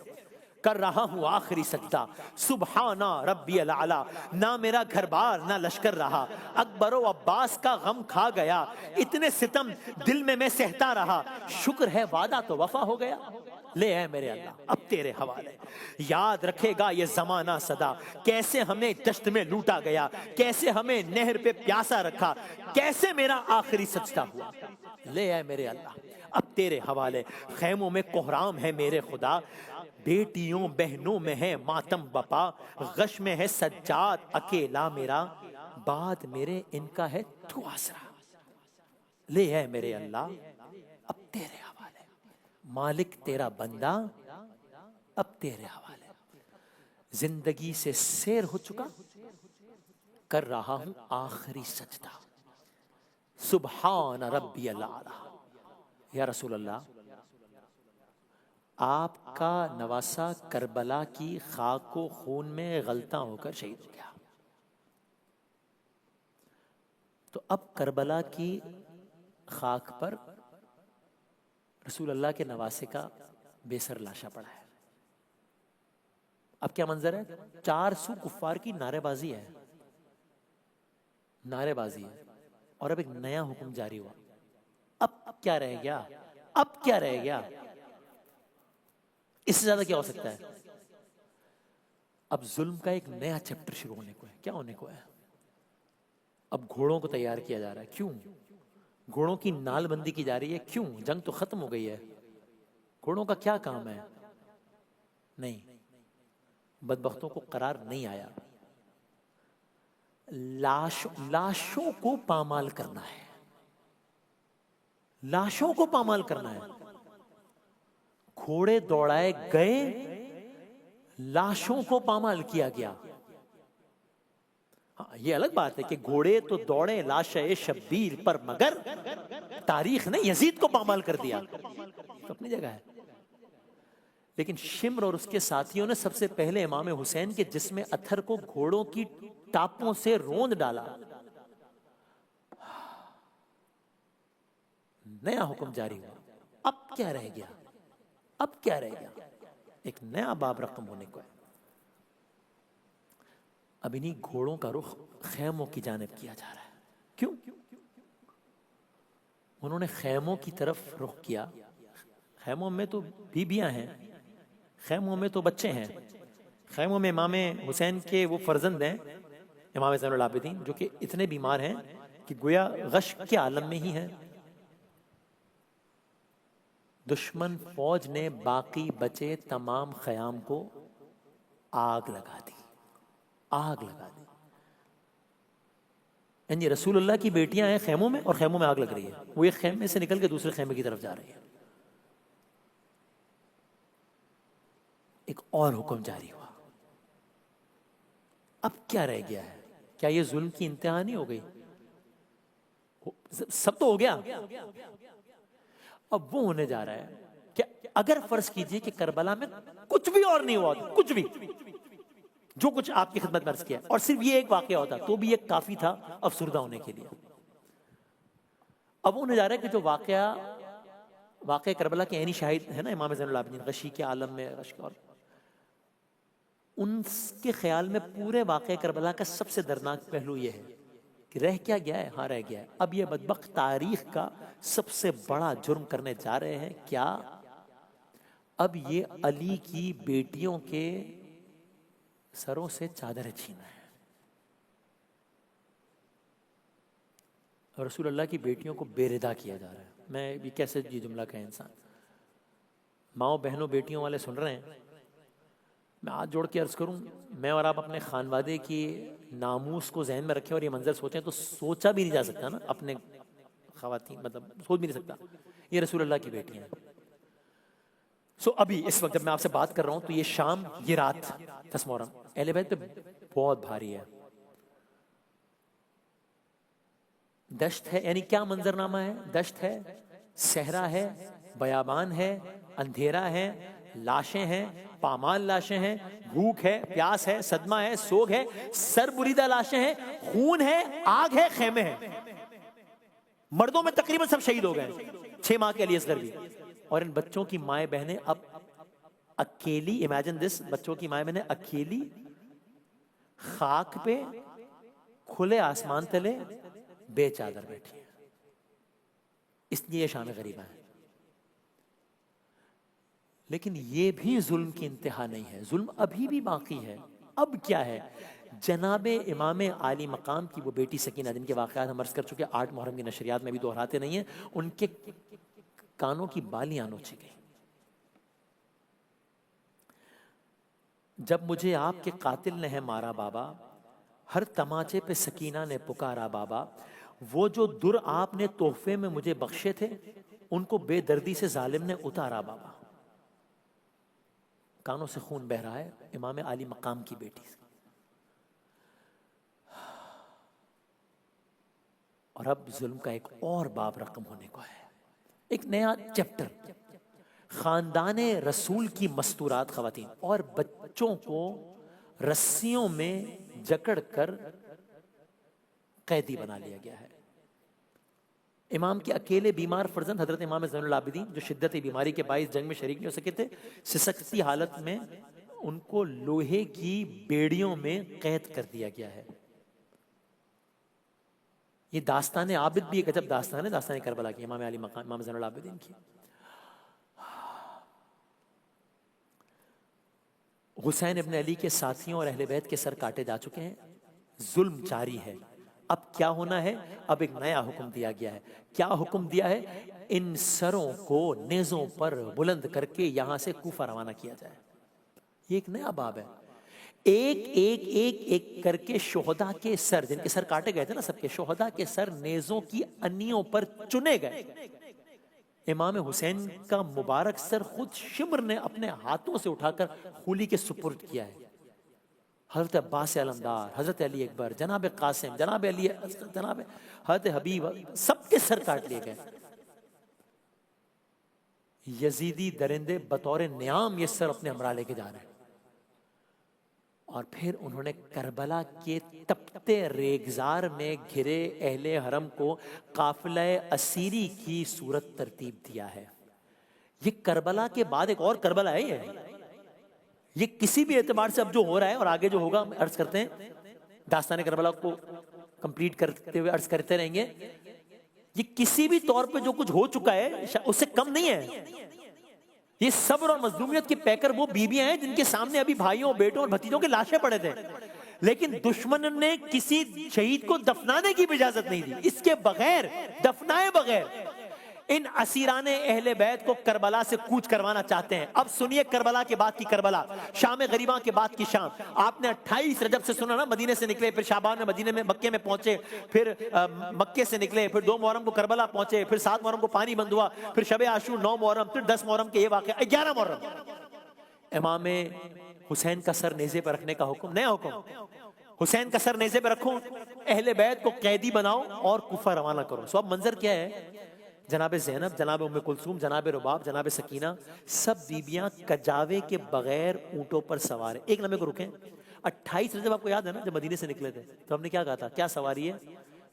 کر رہا ہوں آخری سجدہ, سبحانہ ربی الاعلی. نہ میرا گھر بار نہ لشکر رہا, اکبر و عباس کا غم کھا گیا, اتنے ستم دل میں سہتا رہا, شکر ہے وعدہ تو وفا ہو گیا. لے اے میرے اللہ اب تیرے حوالے. یاد رکھے گا یہ زمانہ صدا, کیسے ہمیں دشت میں لوٹا گیا, کیسے ہمیں نہر پہ پیاسا رکھا, کیسے میرا آخری سجدہ ہوا. لے اے میرے اللہ اب تیرے حوالے. خیموں میں کوہرام ہے میرے خدا, بیٹیوں بہنوں میں ہے ماتم بپا, غش میں ہے سجاد اکیلا میرا, بعد میرے ان کا ہے تو آسرا. لے اے میرے اللہ اب تیرے حوالے, مالک تیرا بندہ اب تیرے حوالے. زندگی سے سیر ہو چکا, کر رہا ہوں آخری سجدہ, سبحان ربی الاعلی. یا رسول اللہ, آپ کا نواسا کربلا کی خاک و خون میں غلطاں ہو کر شہید ہو گیا, تو اب کربلا کی خاک پر رسول اللہ کے نواسے کا بے سر لاشا پڑا ہے. اب کیا منظر ہے؟ 400 کفار کی نعرے بازی ہے، نعرے بازی ہے، اور اب ایک نیا حکم جاری ہوا. اب کیا رہ گیا؟ اب کیا رہ گیا؟ اس سے زیادہ کیا ہو سکتا ہے؟ اب ظلم کا ایک نیا چیپٹر شروع ہونے کو ہے. کیا ہونے کو ہے؟ اب گھوڑوں کو تیار کیا جا رہا ہے. کیوں؟ گھوڑوں کی نال بندی کی جا رہی ہے. کیوں؟ جنگ تو ختم ہو گئی ہے. گھوڑوں کا کیا کام ہے؟ نہیں، بدبختوں کو قرار نہیں آیا. لاشوں کو پامال کرنا ہے، لاشوں کو پامال کرنا ہے. گھوڑے دوڑائے گئے، لاشوں کو پامال کیا گیا. ہاں، یہ الگ بات ہے کہ گھوڑے تو دوڑے لاشے شبیر پر، مگر تاریخ نے یزید کو پامال کر دیا، تو اپنی جگہ ہے. لیکن شمر اور اس کے ساتھیوں نے سب سے پہلے امام حسین کے جسم اتھر کو گھوڑوں کی ٹاپوں سے روند ڈالا. نیا حکم جاری ہوا. اب کیا رہ گیا؟ اب کیا رہ گیا؟ ایک نیا باب رقم ہونے کو ہے. اب انہی گھوڑوں کا رخ خیموں کی جانب کیا جا رہا ہے. کیوں؟ انہوں نے خیموں کی طرف رخ کیا. خیموں میں تو بیبیاں ہیں، خیموں میں تو بچے ہیں، خیموں میں امام حسین کے وہ فرزند ہیں امام زین العابدین، جو کہ اتنے بیمار ہیں کہ گویا غش کے عالم میں ہی ہیں. دشمن فوج نے باقی بچے تمام خیام کو آگ لگا دی، آگ لگا دی. یعنی رسول اللہ کی بیٹیاں ہیں خیموں میں، اور خیموں میں آگ لگ رہی ہے. وہ ایک خیمے سے نکل کے دوسرے خیمے کی طرف جا رہی ہے. ایک اور حکم جاری ہوا. اب کیا رہ گیا ہے؟ کیا یہ ظلم کی انتہا نہیں ہو گئی؟ سب تو ہو گیا. اب وہ ہونے جا رہا ہے کہ اگر فرض کیجئے کہ کربلا میں کچھ بھی اور نہیں ہوا، کچھ بھی، جو کچھ آپ کی خدمت میں عرض کیا، اور صرف یہ ایک واقعہ ہوتا تو بھی یہ کافی تھا افسردہ ہونے کے لیے. اب وہ ہونے جا رہا ہے کہ جو واقعہ کربلا کے عینی شاہد ہے نا امام زین العابدین، غشی کے عالم میں غش، اور ان کے خیال میں پورے واقعہ کربلا کا سب سے دردناک پہلو یہ ہے کہ رہ کیا گیا ہے؟ ہاں، رہ گیا ہے. اب یہ بدبخت تاریخ کا سب سے بڑا جرم کرنے جا رہے ہیں. کیا؟ اب یہ علی کی بیٹیوں کے سروں سے چادریں چھینا ہے. رسول اللہ کی بیٹیوں کو بے ردا کیا جا رہا ہے. میں بھی کیسے یہ جملہ کہے انسان؟ ماؤں بہنوں بیٹیوں والے سن رہے ہیں، میں ہاتھ جوڑ کے عرض کروں، میں اور آپ اپنے خانوادے کی ناموس کو ذہن میں رکھیں اور یہ منظر سوچیں تو سوچا بھی نہیں جا سکتا نا. اپنے خواتین مطلب سوچ بھی نہیں سکتا. یہ رسول اللہ کی بیٹیاں ہیں. ابھی اس وقت جب میں آپ سے بات کر رہا ہوں تو یہ شام، یہ رات 10 محرم اہل بیت پہ بہت بھاری ہے. دشت ہے، یعنی کیا منظر نامہ ہے؟ دشت ہے، صحرا ہے، بیابان ہے، اندھیرا ہے، لاشیں ہیں، پامال لاشیں ہیں، بھوک ہے، پیاس ہے، صدمہ ہے، سوگ ہے، سر بریدہ لاشیں ہیں، خون ہے، آگ ہے، خیمے ہیں. مردوں میں تقریباً سب شہید ہو گئے، 6 ماہ کے علی اصغر بھی. اور ان بچوں کی مائیں بہنیں اب اکیلی، امیجن دس، بچوں کی مائیں بہنیں اکیلی خاک پہ کھلے آسمان تلے بے چادر بیٹھی ہیں. اس لیے یہ شام غریبہ ہے. لیکن یہ بھی ظلم کی انتہا نہیں ہے، ظلم ابھی بھی باقی ہے. اب کیا ہے؟ جناب امام عالی مقام کی وہ بیٹی سکینہ، جن کے واقعات ہم عرض کر چکے 8 محرم کی نشریات میں بھی دہراتے نہیں ہیں، ان کے کانوں کی بالیاں نوچی گئی. جب مجھے آپ کے قاتل نے ہے مارا بابا، ہر تماچے پہ سکینہ نے پکارا بابا، وہ جو در آپ نے تحفے میں مجھے بخشے تھے ان کو بے دردی سے ظالم نے اتارا بابا. کانوں سے خون بہ رہا ہے امام عالی مقام کی بیٹی سے. اور اب ظلم کا ایک اور باب رقم ہونے کو ہے، ایک نیا چیپٹر. خاندان رسول کی مستورات خواتین اور بچوں کو رسیوں میں جکڑ کر قیدی بنا لیا گیا ہے. امام کے اکیلے بیمار فرزند حضرت امام زین العابدین، جو شدت بیماری کے باعث جنگ میں شریک نہیں ہو سکے تھے، سسکتی حالت میں ان کو لوہے کی بیڑیوں میں قید کر دیا گیا ہے. یہ داستان عابد بھی ایک عجب داستان ہے، داستان کربلا کی، امام علی مقام، امام زین العابدین کی. حسین ابن علی کے ساتھیوں اور اہل بیت کے سر کاٹے جا چکے ہیں، ظلم جاری ہے. اب کیا ہونا ہے؟ اب ایک نیا حکم دیا گیا ہے. کیا حکم دیا ہے؟ ان سروں کو نیزوں پر بلند کر کے یہاں سے کوفہ روانہ کیا جائے. یہ ایک نیا باب ہے. ایک ایک ایک ایک کر کے شہداء کے سر، جن کے سر کاٹے گئے تھے نا سب کے، شہداء کے سر نیزوں کی انیوں پر چنے گئے. امام حسین کا مبارک سر خود شمر نے اپنے ہاتھوں سے اٹھا کر خولی کے سپرد کیا ہے. حضرت عباس علمدار، حضرت علی اکبر، جناب قاسم، جناب علی، جناب حضرت حبیب، سب کے سر کاٹ لیے گئے. یزیدی درندے بطور نیام یہ سر اپنے ہمراہ لے کے جا رہے ہیں. اور پھر انہوں نے کربلا کے تپتے ریگزار میں گھرے اہل حرم کو قافلہ اسیری کی صورت ترتیب دیا ہے. یہ کربلا کے بعد ایک اور کربلا ہے. یہ کسی بھی اعتبار سے اب جو ہو رہا ہے اور آگے جو ہوگا، عرض کرتے ہیں داستان کربلا کو کمپلیٹ کرتے ہوئے عرض کرتے رہیں گے، یہ کسی بھی طور پہ جو کچھ ہو چکا ہے اس سے کم نہیں ہے. یہ صبر اور مظلومیت کے پیکر وہ بیویاں ہیں جن کے سامنے ابھی بھائیوں، بیٹوں اور بھتیجوں کے لاشیں پڑے تھے، لیکن دشمن نے کسی شہید کو دفنانے کی بھی اجازت نہیں دی. اس کے بغیر، دفنائے بغیر ان اسیران اہل بیت کو کربلا سے کوچ کروانا چاہتے ہیں. اب سنیے کربلا کے بعد کی کربلا، شام غریباں کے بعد کی شام. آپ نے 28 رجب سے سنا نا، مدینے سے نکلے، پھر شعبان میں مدینے میں مکے میں پہنچے، پھر مکے سے نکلے، پھر 2 محرم کو کربلا پہنچے، پھر 7 محرم کو پانی بند ہوا، پھر شب عاشور 9 محرم، پھر 10 محرم کے یہ واقعہ 11 محرم. امام حسین کا سر نیزے پر رکھنے کا حکم، نیا حکم. حسین کا سر نیزے پہ رکھو، اہل بیت کو قیدی بناؤ اور کوفہ روانہ کرو. سو اب منظر کیا ہے؟ جناب زینب، جناب ام کلثوم، جناب رباب، جناب سکینہ، سب بیبیاں کجاوے کے بغیر اونٹوں پر سوار ہیں. ایک لمحے کو رکیں. 28 رجب آپ کو یاد ہے نا جب مدینے سے نکلے تھے تو ہم نے کیا کہا تھا؟ کیا سواری ہے؟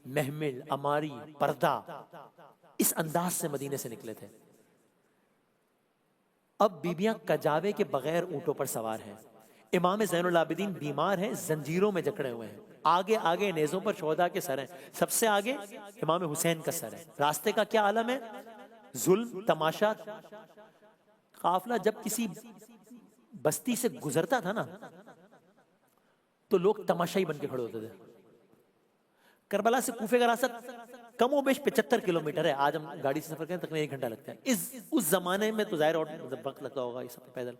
محمل، اماری، پردہ، اس انداز سے مدینے سے نکلے تھے. اب بیبیاں کجاوے کے بغیر اونٹوں پر سوار ہیں. امام زین العابدین بیمار ہیں، زنجیروں میں جکڑے ہوئے ہیں. آگے آگے نیزوں پر شہداء کے سر ہیں، سب سے آگے امام حسین کا سر ہے. راستے کا کیا عالم ہے؟ ظلم، تماشا. قافلہ جب کسی بستی سے گزرتا تھا نا تو لوگ تماشائی بن کے کھڑے ہوتے تھے. کربلا سے کوفے کا راستہ کم و بیش 75 کلومیٹر ہے. آج ہم گاڑی سے سفر کریں تقریباً 1 گھنٹہ لگتا ہے. اس زمانے میں تو ظاہر اور وقت لگتا ہوگا یہ سب پیدل.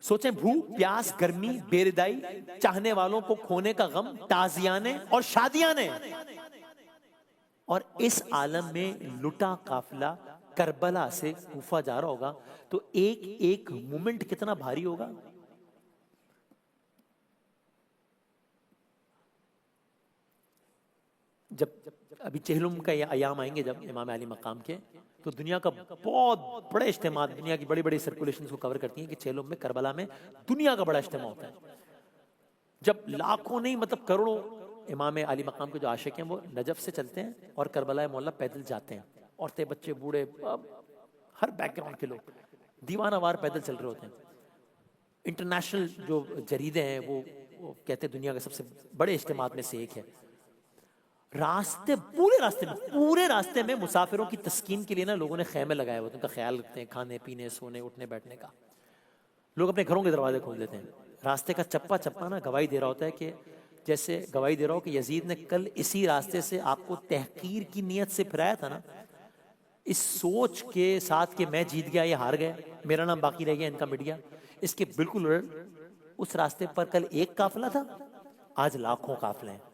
سوچیں، بھوک، پیاس، گرمی، بے ردائی، چاہنے والوں کو کھونے کا غم، تعزیانے اور شادیانے، اور اس عالم میں لٹا قافلہ کربلا سے کوفہ جا رہا ہوگا تو ایک ایک مومنٹ کتنا بھاری ہوگا. جب ابھی چہلم کا یہ ایام آئیں گے جب امام علی مقام کے، تو دنیا کا بہت بڑے اجتماع، دنیا کی بڑی بڑی سرکولیشنز کو کور کرتی ہیں کہ چہلم میں، کربلا میں دنیا کا بڑا اجتماع ہوتا ہے. جب لاکھوں نہیں مطلب کروڑوں امام علی مقام کے جو عاشق ہیں وہ نجف سے چلتے ہیں اور کربلا معلیٰ پیدل جاتے ہیں. عورتیں، بچے، بوڑھے، ہر بیک گراؤنڈ کے لوگ دیوانہ وار پیدل چل رہے ہوتے ہیں. انٹرنیشنل جو جریدے ہیں وہ کہتے ہیں دنیا کے سب سے بڑے اجتماعات میں سے ایک ہے. راستے، پورے راستے میں مسافروں کی تسکین کے لیے نا لوگوں نے خیمے لگائے ہوتے ہیں، ان کا خیال رکھتے ہیں، کھانے پینے، سونے، اٹھنے بیٹھنے کا. لوگ اپنے گھروں کے دروازے کھول دیتے ہیں. راستے کا چپا چپا نا گواہی دے رہا ہوتا ہے کہ، جیسے گواہی دے رہا ہو کہ یزید نے کل اسی راستے سے آپ کو تحقیر کی نیت سے پھرایا تھا نا، اس سوچ کے ساتھ کہ میں جیت گیا، یہ ہار گئے، میرا نام باقی رہ گیا، ان کا مٹ گیا. اس کے بالکل اس راستے پر کل ایک قافلہ تھا، آج لاکھوں قافلے ہیں.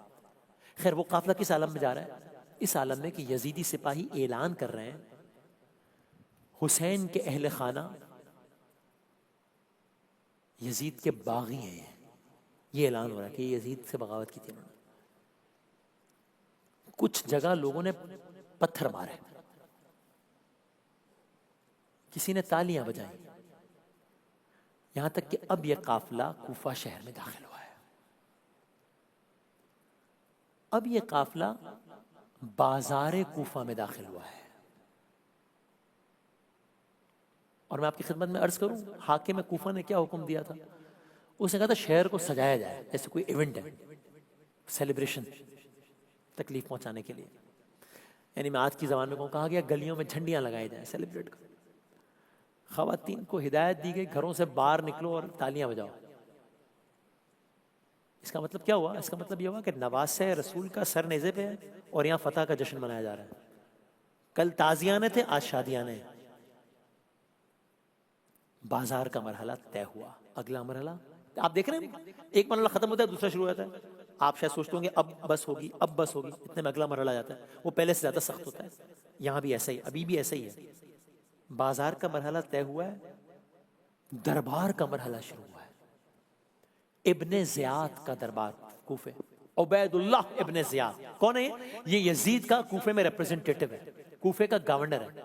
خیر، وہ قافلہ کس عالم میں جا رہا ہے؟ اس عالم میں کہ یزیدی سپاہی اعلان کر رہے ہیں حسین کے اہل خانہ یزید کے باغی ہیں. یہ اعلان ہو رہا ہے کہ یزید سے بغاوت کی تھی انہوں نے. کچھ جگہ لوگوں نے پتھر مارے، کسی نے تالیاں بجائیں، یہاں تک کہ اب یہ قافلہ کوفہ شہر میں داخل ہوا ہے. اب یہ قافلہ بازار کوفہ میں داخل ہوا ہے. اور میں آپ کی خدمت میں عرض کروں حاکم کوفہ نے کیا حکم دیا تھا؟ اس نے کہا تھا شہر کو سجایا جائے جیسے کوئی ایونٹ ہے، سیلیبریشن، تکلیف پہنچانے کے لیے. یعنی میں آج کی زبان میں کہا گیا گلیوں میں جھنڈیاں لگائی جائیں، سیلیبریٹ کرو. خواتین کو ہدایت دی گئی گھروں سے باہر نکلو اور تالیاں بجاؤ. اس کا مطلب کیا ہوا؟ اس کا مطلب یہ ہوا کہ نواسہ رسول کا سر نیزے پہ ہے اور یہاں فتح کا جشن منایا جا رہا ہے. کل تازیانے تھے، آج شادیانے. بازار کا مرحلہ طے ہوا. اگلا مرحلہ آپ دیکھ رہے ہیں، ایک مرحلہ ختم ہوتا ہے دوسرا شروع ہوتا ہے. آپ شاید سوچتے ہوں گے اب بس ہوگی، اب بس ہوگی، اتنے میں اگلا مرحلہ جاتا ہے، وہ پہلے سے زیادہ سخت ہوتا ہے. یہاں بھی ایسا ہی، ابھی بھی ایسا ہی ہے. بازار کا مرحلہ طے ہوا ہے، دربار کا مرحلہ شروع ہوا ہے. ابن زیاد کا دربار کوفے، عبید اللہ ابن زیاد کون ہے؟ یہ یزید کا کوفے میں ریپرزنٹیٹو ہے، کوفے کا گورنر ہے.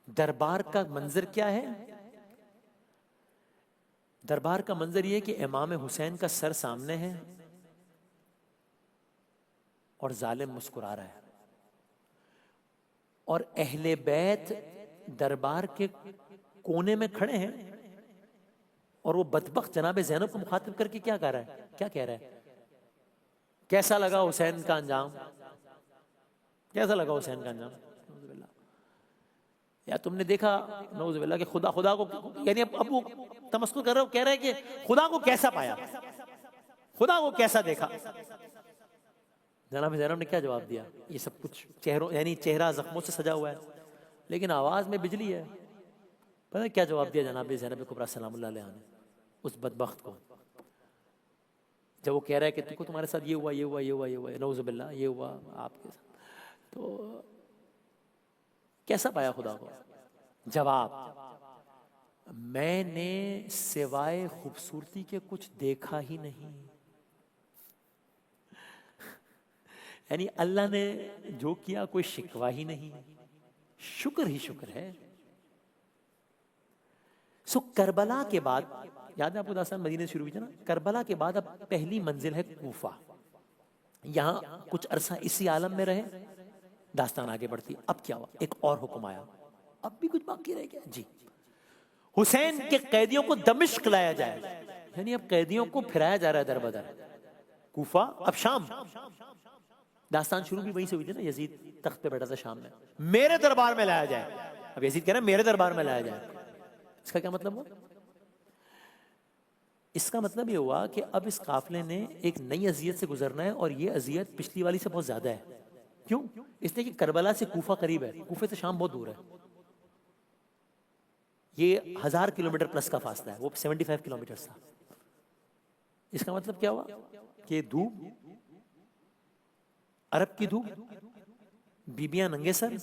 دربار کا منظر کیا ہے؟ دربار کا منظر یہ کہ امام حسین کا سر سامنے ہے اور ظالم مسکرا رہا ہے، اور اہل بیت دربار کے کونے میں کھڑے ہیں، اور وہ بدبخت جناب زینب کو مخاطب کر کے کیا کہہ رہا ہے؟ کیا کہہ رہا ہے؟ کیسا لگا حسین کا انجام؟ کیسا لگا حسین کا انجام؟ یا تم نے دیکھا نعوذ باللہ کہ خدا کو، یعنی اب وہ تمسکر کر رہے ہو، کہہ رہے کہ خدا کو کیسا پایا، خدا کو کیسا دیکھا. جناب زینب نے کیا جواب دیا؟ یہ سب کچھ چہروں، یعنی چہرہ زخموں سے سجا ہوا ہے لیکن آواز میں بجلی ہے. پتہ ہے کیا جواب دیا جناب زینب کبریٰ سلام اللہ علیہا نے اس بدبخت کو؟ جب وہ کہہ رہا ہے کہ تمہارے ساتھ یہ ہوا، یہ ہوا، یہ ہوا، یہ ہوا، نعوذ باللہ یہ ہوا آپ کے ساتھ، تو کیسا پایا خدا کو؟ جواب: میں نے سوائے خوبصورتی کے کچھ دیکھا ہی نہیں. یعنی اللہ نے جو کیا کوئی شکوہ ہی نہیں، شکر ہی شکر ہے. سو کربلا کے بعد، یاد ہے آپ کو داستان مدینے سے شروع ہوئی تھی نا، کربلا کے بعد اب پہلی منزل ہے کوفہ. یہاں کچھ عرصہ اسی عالم میں رہے، داستان آگے بڑھتی. اب کیا ہوا؟ ایک اور حکم آیا، اب بھی کچھ باقی رہ گیا جی. حسین کے قیدیوں کو دمشق لایا جائے، یعنی اب قیدیوں کو پھرایا جا رہا ہے در بدر. کوفہ اب شام. داستان شروع بھی وہیں سے ہوئی تھی نا، یزید تخت پہ بیٹھا تھا شام میں، میرے دربار میں لایا جائے. اب یزید کہہ رہا ہے میرے دربار میں لایا جائے. اس کا کیا مطلب ہوا؟ اس کا مطلب یہ ہوا کہ اب اس قافلے نے ایک نئی اذیت سے گزرنا ہے، اور یہ اذیت پچھلی والی سے بہت زیادہ ہے. کیوں؟ اس لیے کہ کربلا سے کوفہ قریب ہے، کوفے سے شام بہت دور ہے. یہ 1000 کلومیٹر پلس کا فاصلہ ہے، وہ 75 کلومیٹر تھا. اس کا مطلب کیا ہوا کہ دھوپ، عرب کی دھوپ، بیبیاں ننگے سر،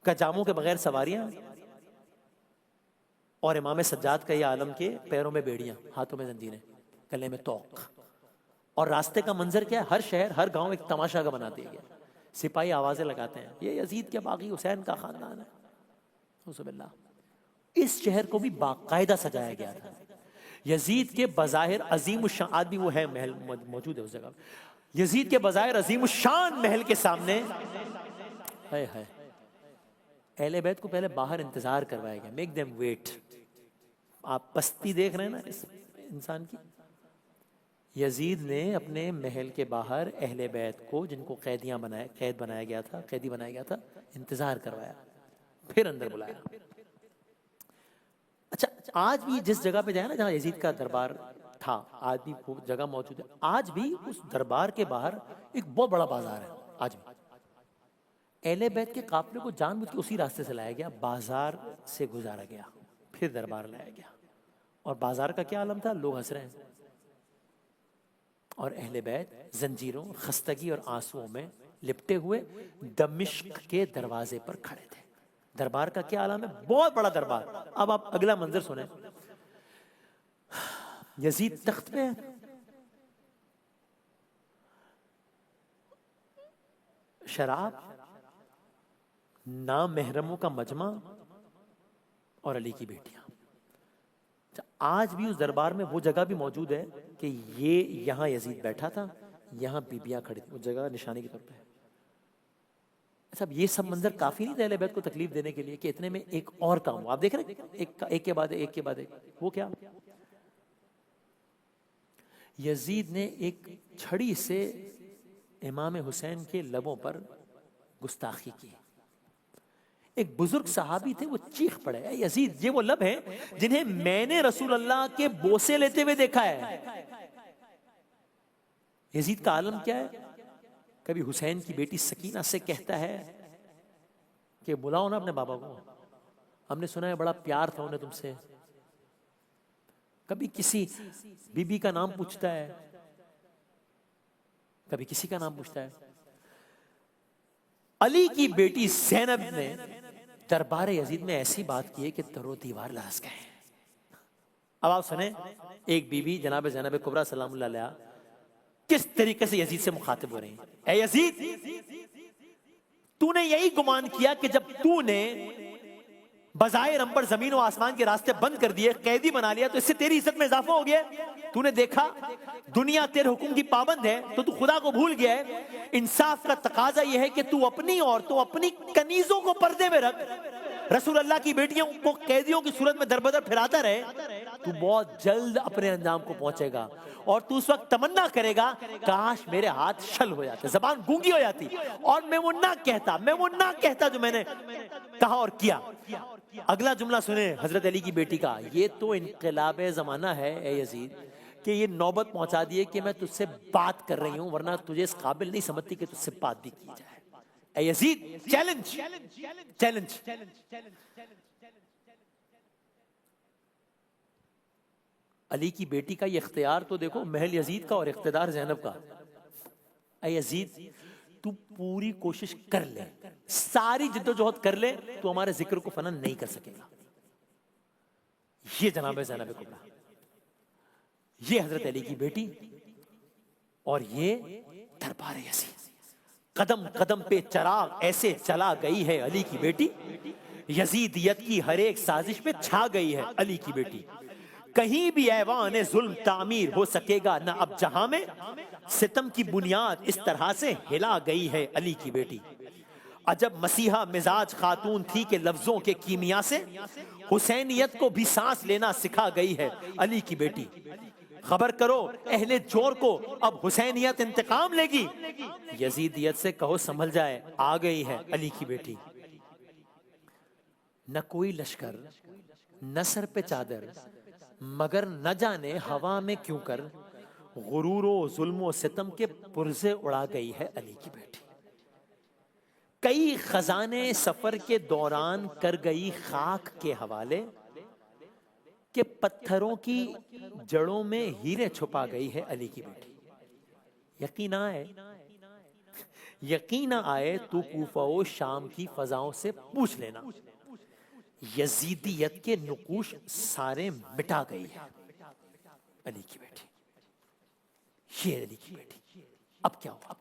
کجاموں کے بغیر سواریاں، اور امام سجاد کا یہ عالم کے پیروں میں بیڑیاں، ہاتھوں میں زنجیریں، گلے میں طوق. اور راستے کا منظر کیا ہے؟ ہر شہر، ہر گاؤں ایک تماشا کا بنا دیا گیا. سپاہی آوازیں لگاتے ہیں یہ یزید کے باغی حسین کا خاندان ہے. نعوذ باللہ. اس شہر کو بھی باقاعدہ سجایا گیا تھا. یزید کے بظاہر عظیم الشان، آج بھی وہ ہے محل موجود ہے اس جگہ. یزید کے بظاہر عظیم الشان محل کے سامنے ہائے ہائے اہل بیت کو پہلے باہر انتظار کروایا گیا. Make them wait. آپ پستی دیکھ رہے ہیں نا اس انسان کی. یزید نے اپنے محل کے باہر اہل بیت کو، جن کو قیدی بنایا گیا تھا، انتظار کروایا، پھر اندر بلایا. اچھا، آج بھی جس جگہ پہ جائے نا جہاں یزید کا دربار تھا، آج بھی وہ جگہ موجود ہے. آج بھی اس دربار کے باہر ایک بہت بڑا بازار ہے. آج بھی اہل بیت کے قافلے کو جان بوجھ کے اسی راستے سے لایا گیا، بازار سے گزارا گیا، پھر دربار لایا گیا. اور بازار کا کیا عالم تھا؟ لوگ ہنس رہے ہیں، اور اہل بیت زنجیروں، خستگی اور آنسوؤں میں لپٹے ہوئے دمشق کے دروازے پر کھڑے تھے. دربار کا کیا عالم ہے؟ بہت بڑا دربار. اب آپ اگلا منظر سنیں. یزید تخت پہ ہے، شراب، نامحرموں کا مجمع، اور علی کی بیٹیاں. آج بھی اس دربار میں وہ جگہ بھی موجود ہے کہ یہاں یزید بیٹھا تھا، یہاں بیبیاں کھڑی تھیں. وہ جگہ نشانی کے طور پہ ہے. اچھا اب یہ سب منظر کافی نہیں تھے اہل بیت کو تکلیف دینے کے لیے کہ اتنے میں ایک اور کام ہوا. آپ دیکھ رہے ہیں ایک کے بعد ایک کے بعد ایک. وہ کیا؟ یزید نے ایک چھڑی سے امام حسین کے لبوں پر گستاخی کی. ایک بزرگ صحابی تھے, وہ چیخ پڑے, اے یزید, یہ وہ لب ہیں جنہیں میں نے رسول اللہ کے بوسے لیتے ہوئے دیکھا ہے. یزید کا عالم کیا ہے؟ کبھی حسین کی بیٹی سکینہ سے کہتا ہے کہ بلاؤ نا اپنے بابا کو, ہم نے سنا ہے بڑا پیار تھا انہیں تم سے. کبھی کسی بی بی کا نام پوچھتا ہے, کبھی کسی کا نام پوچھتا ہے. علی کی بیٹی زینب نے دربار یزید میں ایسی بات کی ہے کہ در و دیوار لرز گئے. اب آپ سنیں ایک بی بی جناب زینب کبریٰ سلام اللہ علیہا کس طریقے سے یزید سے مخاطب ہو رہی ہیں. اے یزید, تو نے یہی گمان کیا کہ جب تو نے بظاہر ہم پر زمین و آسمان کے راستے بند کر دیے, قیدی بنا لیا, تو اس سے تیری عزت میں اضافہ ہو گیا. تو نے دیکھا دنیا تیرے حکم کی پابند ہے تو تو خدا کو بھول گیا ہے. انصاف کا تقاضا یہ ہے کہ تو اپنی عورتوں, اپنی کنیزوں کو پردے میں رکھ, رسول اللہ کی بیٹیوں کو قیدیوں کی صورت میں دربدر پھراتا رہے. تو بہت جلد اپنے انجام کو پہنچے گا, اور تو اس وقت تمنا کرے گا کاش میرے ہاتھ شل ہو جاتے, زبان گونگی ہو جاتی, اور میں وہ نہ کہتا جو میں نے کہا اور کیا. اگلا جملہ سنیں حضرت علی کی بیٹی کا, یہ تو انقلاب زمانہ ہے اے یزید کہ یہ نوبت پہنچا دیے کہ میں تجھ سے بات کر رہی ہوں, ورنہ تجھے اس قابل نہیں سمجھتی کہ تجھ سے بات بھی کی جائے. اے یزید, چیلنج. علی کی بیٹی کا یہ اختیار تو دیکھو محل یزید کا اور اقتدار زینب کا. اے یزید, تو پوری کوشش کر لے, ساری جد و جہد کر لے, تو ہمارے ذکر کو فنا نہیں کر سکے گا. یہ جناب زینب کبریٰ, یہ حضرت علی کی بیٹی, اور یہ دربار یزید. قدم قدم پہ چراغ ایسے چلا گئی ہے علی کی بیٹی, یزیدیت کی ہر ایک سازش پہ چھا گئی ہے علی کی بیٹی. کہیں بھی ایوان ظلم تعمیر ہو سکے گا نہ اب جہاں میں, ستم کی بنیاد اس طرح سے ہلا گئی ہے علی کی بیٹی. عجب مسیحا مزاج خاتون تھی کہ لفظوں کے کیمیا سے حسینیت کو بھی سانس لینا سکھا گئی ہے علی کی بیٹی. خبر کرو اہل جور کو, اب حسینیت انتقام لے گی. یزیدیت سے کہو سنبھل جائے, آ گئی ہے علی کی بیٹی. نہ کوئی لشکر, نہ سر پہ چادر, مگر نہ جانے ہوا میں کیوں کر غرور و ظلم و ستم کے پرزے اڑا گئی ہے علی کی بیٹی. کئی خزانے سفر کے دوران کر گئی خاک کے حوالے, کہ پتھروں کی جڑوں میں ہیرے چھپا گئی ہے علی کی بیٹی. یقین آئے تو کوفہ و شام کی فضاؤں سے پوچھ لینا, یزیدیت کے نقوش سارے مٹا گئی ہے علی کی بیٹی. یہ علی کی بیٹی. اب کیا ہوا؟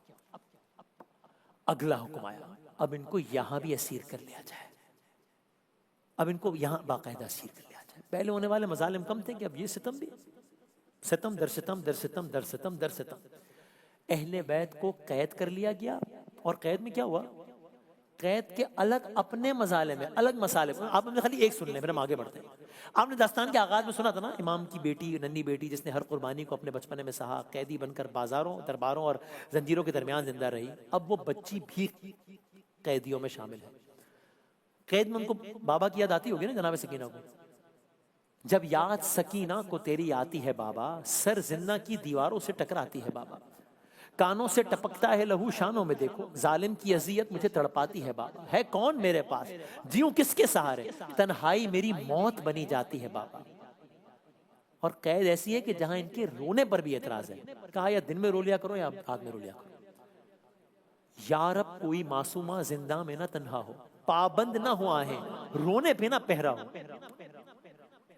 اگلا حکم آیا, اب ان کو یہاں بھی اسیر کر لیا جائے. اب ان کو یہاں باقاعدہ اسیر کر لیا جائے. پہلے ہونے والے مظالم کم تھے کہ اب یہ ستم بھی, ستم در ستم در ستم در ستم در ستم. اہل بیت کو قید کر لیا گیا, اور قید میں کیا ہوا؟ قید کے الگ اپنے مظالم میں الگ مسالے. آپ نے خالی ایک سن لیں, پھر ہم آگے بڑھتے ہیں. آپ نے داستان کے آغاز میں سنا تھا نا, امام کی بیٹی, ننھی بیٹی, جس نے ہر قربانی کو اپنے بچپنے میں سہا, قیدی بن کر بازاروں, درباروں اور زنجیروں کے درمیان زندہ رہی. اب وہ بچی بھی قیدیوں میں شامل ہے. قید میں ان کو بابا کی یاد آتی ہوگی نا جناب سکینہ کو. جب یاد سکینہ کو تیری آتی ہے بابا, سر زندہ کی دیواروں سے ٹکراتی ہے بابا, کانوں سے ٹپکتا ہے لہو شانوں میں دیکھو, ظالم کی اذیت مجھے تڑپاتی ہے بابا, ہے کون میرے پاس, جیوں کس کے سہارے, تنہائی میری موت بنی جاتی ہے بابا. اور قید ایسی ہے کہ جہاں ان کے رونے پر بھی اعتراض ہے. کہا یا دن میں رو لیا کرو یا رات میں رو لیا کرو. یا رب کوئی معصومہ زندہ میں نہ تنہا ہو, پابند نہ ہو آہیں, رونے پہ نہ پہرا ہو.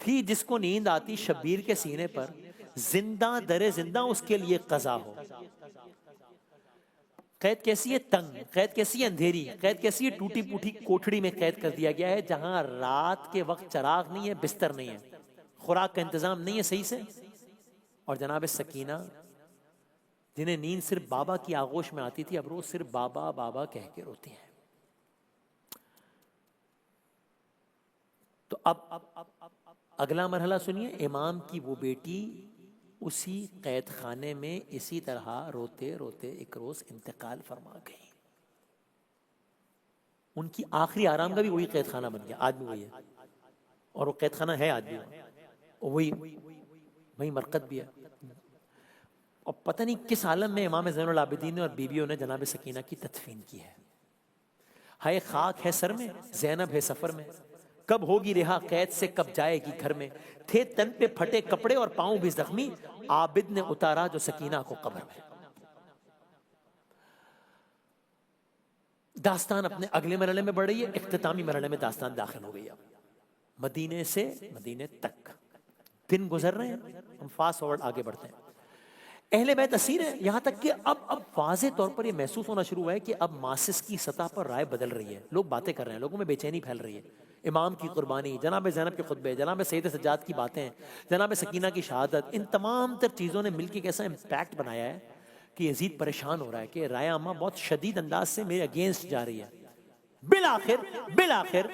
تھی جس کو نیند آتی شبیر کے سینے پر, زندہ در زندہ اس کے لیے قضا ہو. قید کیسی ہے تنگ, قید کیسی ہے اندھیری, قید کیسی ہے ٹوٹی پوٹی کوٹھڑی میں قید کر دیا گیا ہے, جہاں رات کے وقت چراغ نہیں ہے, بستر نہیں ہے, خوراک کا انتظام نہیں ہے صحیح سے. اور جناب سکینہ جنہیں نیند صرف بابا کی آغوش میں آتی تھی, اب روز صرف بابا بابا کہہ کے روتی ہیں. اب اگلا مرحلہ سنیے، امام کی وہ بیٹی اسی قید خانے میں اسی طرح روتے روتے ایک روز انتقال فرما گئی. ان کی آخری آرام کا بھی وہی قید خانہ بن گیا، آج بھی وہی ہے، اور وہ قید خانہ ہے آج بھی وہی مرقد بھی ہے. اور پتہ نہیں کس عالم میں امام زین العابدین اور بیویوں نے جناب سکینہ کی تدفین کی ہے. ہائے خاک ہے سر میں، زینب ہے سفر میں، کب ہوگی رہا قید سے، کب جائے گی گھر میں. تھے تن پہ پھٹے کپڑے اور پاؤں بھی زخمی، عابد نے اتارا جو سکینہ کو قبر میں. داستان اپنے اگلے مرحلے میں بڑھ رہی ہے، اختتامی مرحلے میں داستان داخل ہو گئی. اب مدینے سے مدینے تک دن گزر رہے ہیں، ہم فاسٹ فارورڈ آگے بڑھتے ہیں. اہل بیت اسیر ہے، یہاں تک کہ اب واضح طور پر یہ محسوس ہونا شروع ہوا ہے کہ اب ماسس کی سطح پر رائے بدل رہی ہے. لوگ باتیں کر رہے ہیں، لوگوں میں بے چینی پھیل رہی ہے. امام کی قربانی، جناب زینب کے خطبے، جناب سید سجاد کی باتیں، جناب سکینہ کی شہادت، ان تمام تر چیزوں نے مل کے کیسا امپیکٹ بنایا ہے کہ یزید پریشان ہو رہا ہے کہ رائے عامہ بہت شدید انداز سے میرے اگینسٹ جا رہی ہے. بالآخر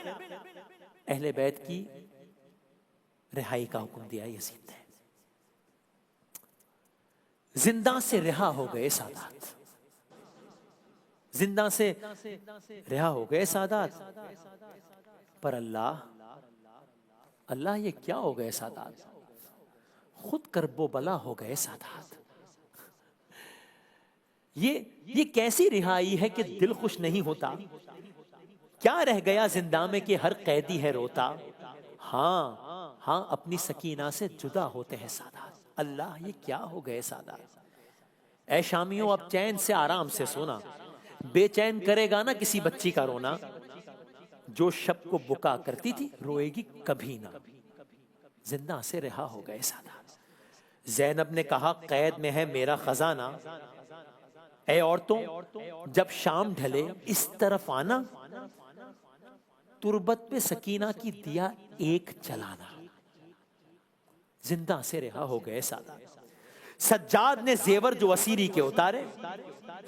اہل بیت کی رہائی کا حکم دیا یزید نے. زندہ سے رہا ہو گئے سادات، زندہ سے رہا ہو گئے سادات، پر اللہ یہ کیا ہو گئے سادات، خود کرب و بلا ہو گئے سادات. یہ کیسی رہائی ہے کہ دل خوش نہیں ہوتا، کیا رہ گیا زندہ میں کہ ہر قیدی ہے روتا. ہاں اپنی سکینہ سے جدا ہوتے ہیں سادات. اللہ یہ کیا ہو گئے سادات. اے شامیوں اب چین سے آرام سے سونا، بے چین کرے گا نا کسی بچی کا رونا. جو شب کو بکا کرتی تھی روئے گی کبھی نہ، زندہ سے رہا ہو گئے سادات. زینب نے کہا قید میں ہے میرا خزانہ، اے عورتوں جب شام ڈھلے اس طرف آنا. تربت پہ سکینہ کی دیا ایک چلانا، زندہ سے رہا ہو گئے سادات. سجاد نے زیور جو اسیری کے اتارے،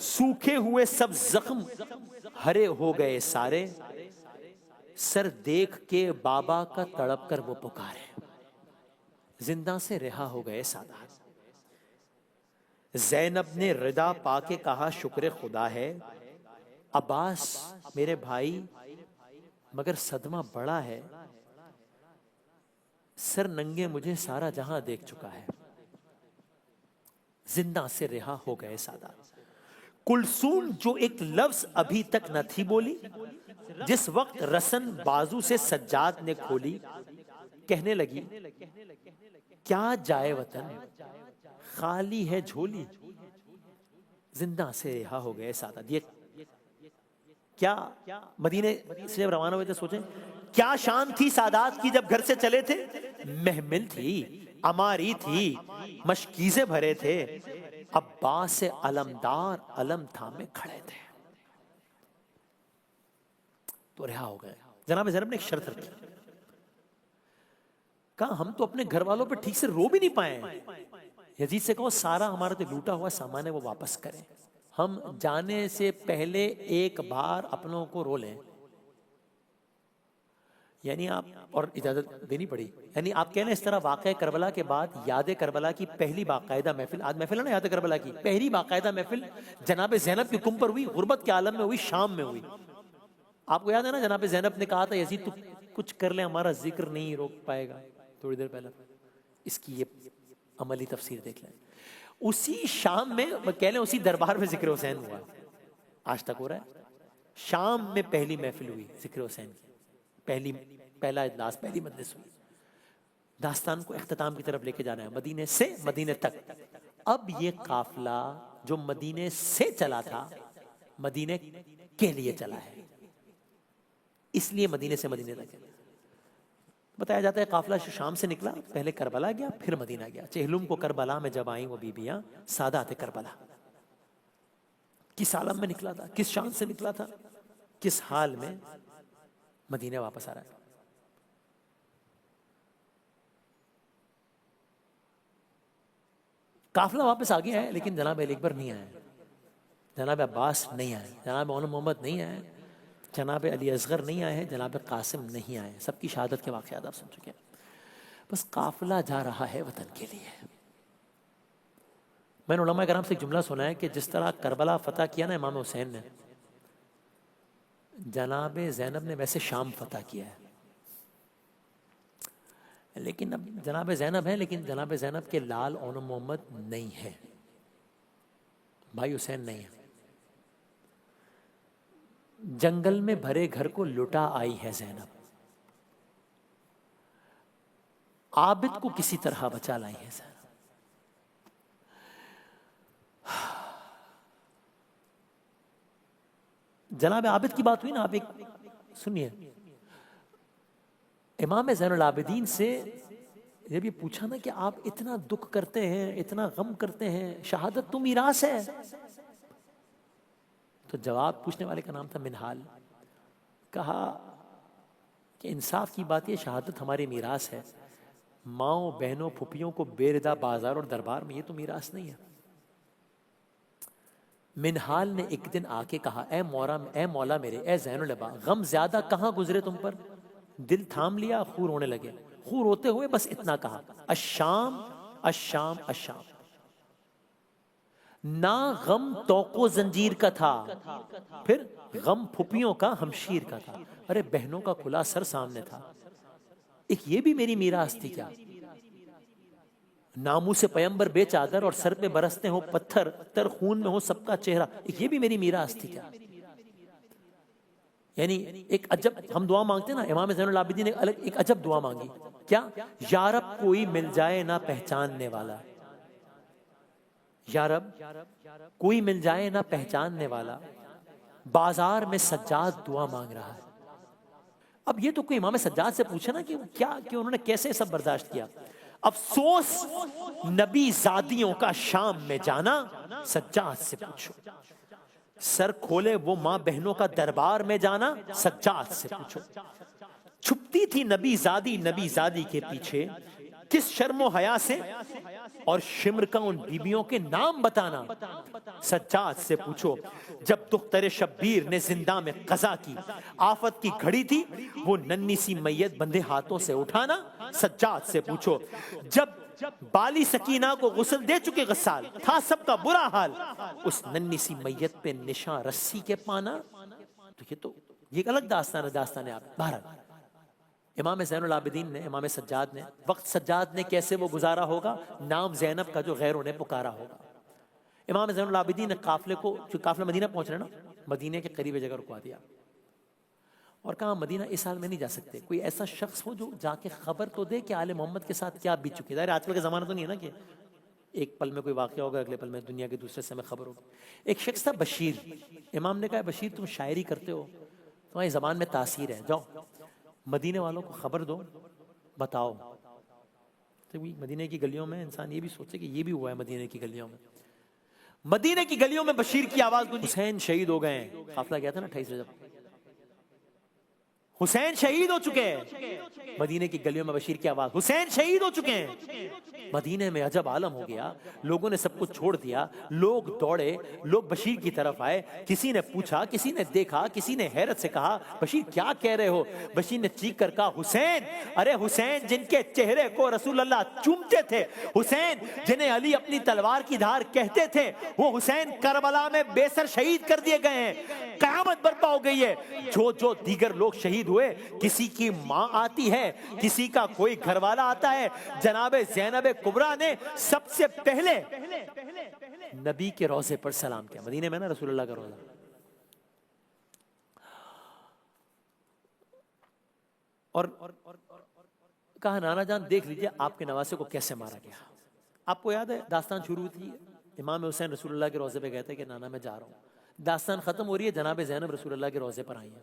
سوکھے ہوئے سب زخم ہرے ہو گئے سارے. سر دیکھ کے بابا کا تڑپ کر وہ پکارے، زندہ سے رہا ہو گئے سادات. زینب نے رضا پا کے کہا شکر خدا ہے، عباس میرے بھائی مگر صدمہ بڑا ہے، سر ننگے مجھے سارا جہاں دیکھ چکا ہے. زندہ سے رہا ہو گئے سادات. کلثوم جو ایک لفظ ابھی تک نہ تھی بولی، جس وقت رسن بازو سے سجاد نے کھولی، کہنے لگی کیا جائے وطن خالی ہے جھولی. زندہ سے رہا ہو گئے سادات. یہ کیا مدینے سے جب روانہ ہوئے تھے سوچیں کیا شان تھی سادات کی جب گھر سے چلے تھے. محمل تھی، اماری تھی، مشکیزیں بھرے تھے، عباس سے علمدار علم تھامے کھڑے تھے. تو رہا ہو گئے. جناب زینب نے ایک شرط رکھی، کہا ہم تو اپنے گھر والوں پہ ٹھیک سے رو بھی نہیں پائے ہیں. یزید سے کہو سارا ہمارا تو لوٹا ہوا سامان ہے وہ واپس کریں، ہم جانے سے پہلے ایک بار اپنوں کو رو لیں. یعنی آپ، اور اجازت دینی پڑی، یعنی آپ کہنا اس طرح واقعہ کربلا کے بعد یاد کربلا کی پہلی باقاعدہ محفل، آج محفل ہے نا یاد کربلا کی، پہلی باقاعدہ محفل جناب زینب کی حکم پر ہوئی، غربت کے عالم میں ہوئی، شام میں ہوئی. آپ کو یاد ہے نا جناب زینب نے کہا تھا یزید تو کچھ کر لیں ہمارا ذکر نہیں روک پائے گا، تھوڑی دیر پہلے. اس کی یہ عملی تفسیر دیکھ لیں. اسی شام میں کہہ لیں اسی دربار میں ذکر حسین ہوا، آج تک ہو رہا ہے. شام میں پہلی محفل ہوئی ذکر حسین کی، پہلا اجلاس، پہلی مجلس ہوئی. داستان کو اختتام کی طرف لے کے جانا ہے، مدینے سے مدینے تک. اب یہ قافلہ جو مدینے سے چلا تھا مدینے کے لیے چلا ہے، اس لیے مدینے سے مدینے تک. بتایا جاتا ہے قافلہ شام سے نکلا، پہلے کربلا گیا پھر مدینہ گیا. چہلم کو کربلا میں جب آئیں وہ بیبیاں سادات کربلا. کس عالم میں نکلا تھا، کس شان سے نکلا تھا، کس حال میں مدینہ واپس آ رہا ہے. قافلہ واپس آ گیا ہے لیکن جناب علی اکبر نہیں آئے، جناب عباس نہیں آئے، جناب مولانا محمد نہیں آئے. جناب علی اصغر نہیں آئے ہیں، جناب قاسم نہیں آئے ہیں، سب کی شہادت کے واقعات آپ سن چکے ہیں۔ بس قافلہ جا رہا ہے وطن کے لیے۔ میں نے علماء کرام سے ایک جملہ سنا ہے کہ جس طرح کربلا فتح کیا نا امام حسین نے، جناب زینب نے ویسے شام فتح کیا ہے۔ لیکن اب جناب زینب ہے، لیکن جناب زینب کے لال اون محمد نہیں ہے، بھائی حسین نہیں ہے۔ جنگل میں بھرے گھر کو لٹا آئی ہے زینب، عابد کو کسی طرح بچا لائی ہے زینب۔ جناب عابد کی بات ہوئی نا، آپ ایک سنیے، امام زین العابدین سے جب یہ پوچھا نا کہ آپ اتنا دکھ کرتے ہیں، اتنا غم کرتے ہیں، شہادت تو میراث ہے، تو جواب پوچھنے والے کا نام تھا منہال۔ کہا کہ انصاف کی بات یہ، شہادت ہماری میراث ہے، ماؤں بہنوں پھپھیوں کو بے ردا بازار اور دربار میں، یہ تو میراث نہیں ہے۔ منہال نے ایک دن آ کے کہا، اے مولا میرے، اے زین العباد، غم زیادہ کہاں گزرے تم پر، دل تھام لیا، خور ہونے لگے۔ خور ہوتے ہوئے بس اتنا کہا، الشام الشام الشام۔ نہ غم توق و زنجیر کا تھا، پھر غم پھپھیوں کا ہمشیر کا تھا، ارے بہنوں کا کھلا سر سامنے تھا، ایک یہ بھی میری میراث تھی کیا؟ ناموس سے پیمبر بے چادر اور سر پہ برستے ہوں پتھر، تر خون میں ہو سب کا چہرہ، ایک یہ بھی میری میراث تھی کیا؟ یعنی ایک عجب ہم دعا مانگتے ہیں نا، امام زین العابدین نے ایک عجب دعا مانگی، کیا؟ یا رب کوئی مل جائے نہ پہچاننے والا، یا رب کوئی مل جائے نہ پہچاننے والا، بازار میں سجاد دعا مانگ رہا ہے۔ اب یہ تو کوئی امام سجاد سے پوچھے نا کہ کیا کہ انہوں نے کیسے سب برداشت کیا۔ افسوس نبی زادیوں کا شام میں جانا، سجاد سے پوچھو۔ سر کھولے وہ ماں بہنوں کا دربار میں جانا، سجاد سے پوچھو۔ چھپتی تھی نبی زادی کے پیچھے، کس شرم و حیا سے، اور شمر کا ان بیبیوں کے نام بتانا، سجاد سے پوچھو۔ جب دختر شبیر نے زندہ میں قضا کی، آفت کی گھڑی تھی وہ ننھی سی میت بندھے ہاتھوں سے اٹھانا، سجاد سے پوچھو۔ جب بالی سکینہ کو غسل دے چکے غسال، تھا سب کا برا حال، اس ننھی سی میت پہ نشاں رسی کے پانا، تو یہ ایک الگ داستان ہے آپ۔ بہرحال امام زین العابدین نے، امام سجاد نے، وقت سجاد نے کیسے وہ گزارا ہوگا، نام زینب کا جو غیروں نے پکارا ہوگا۔ امام زین العابدین نے قافلے کو، جو قافلہ مدینہ پہنچ رہا ہے نا، مدینہ کے قریب جگہ رکوا دیا اور کہا مدینہ اس حال میں نہیں جا سکتے، کوئی ایسا شخص ہو جو جا کے خبر تو دے کہ آل محمد کے ساتھ کیا بیت چکی ہے۔ ظاہر آج کل کا زمانہ تو نہیں ہے نا کہ ایک پل میں کوئی واقعہ ہوگا، اگلے پل میں دنیا کے دوسرے سے میں خبر ہوگی۔ ایک شخص تھا بشیر، امام نے کہا بشیر تم شاعری کرتے ہو، تمہاری زبان میں تاثیر ہے، جاؤ مدینے والوں کو خبر دو، بتاؤ۔ تو مدینے کی گلیوں میں انسان یہ بھی سوچے کہ یہ بھی ہوا ہے مدینے کی گلیوں میں۔ مدینے کی گلیوں میں بشیر کی آواز گونجی، حسین شہید ہو گئے ہیں۔ قافلہ گیا تھا نا 28 رجب، حسین شہید ہو چکے ہیں۔ مدینے کی گلیوں میں بشیر کی آواز، حسین شہید ہو چکے ہیں۔ مدینے میں عجب عالم ہو گیا، لوگوں نے سب کچھ چھوڑ دیا، لوگ دوڑے، لوگ بشیر کی طرف آئے، کسی نے پوچھا، کسی نے دیکھا، کسی نے حیرت سے کہا بشیر کیا کہہ رہے ہو؟ بشیر نے چیخ کر کہا حسین، ارے حسین جن کے چہرے کو رسول اللہ چومتے تھے، حسین جنہیں علی اپنی تلوار کی دھار کہتے تھے، وہ حسین کربلا میں بے سر شہید کر دیے گئے ہیں۔ قیامت برپا ہو گئی ہے۔ جو دیگر لوگ شہید ہوئے، کسی کی ماں آتی ہے، کسی کا کوئی گھر والا آتا ہے، جناب زینب کبریٰ نے سب سے پہلے نبی کے روضے پر سلام کیا۔ مدینے میں نا رسول اللہ کا روضہ، اور کہا نانا جان دیکھ لیجئے آپ کے نواسے کو کیسے مارا گیا۔ آپ کو یاد ہے داستان شروع تھی، امام حسین رسول اللہ کے روضے پہ کہتے ہیں کہ نانا میں جا رہا ہوں، داستان ختم ہو رہی ہے، جناب زینب رسول اللہ کے روضے پر آئی ہیں،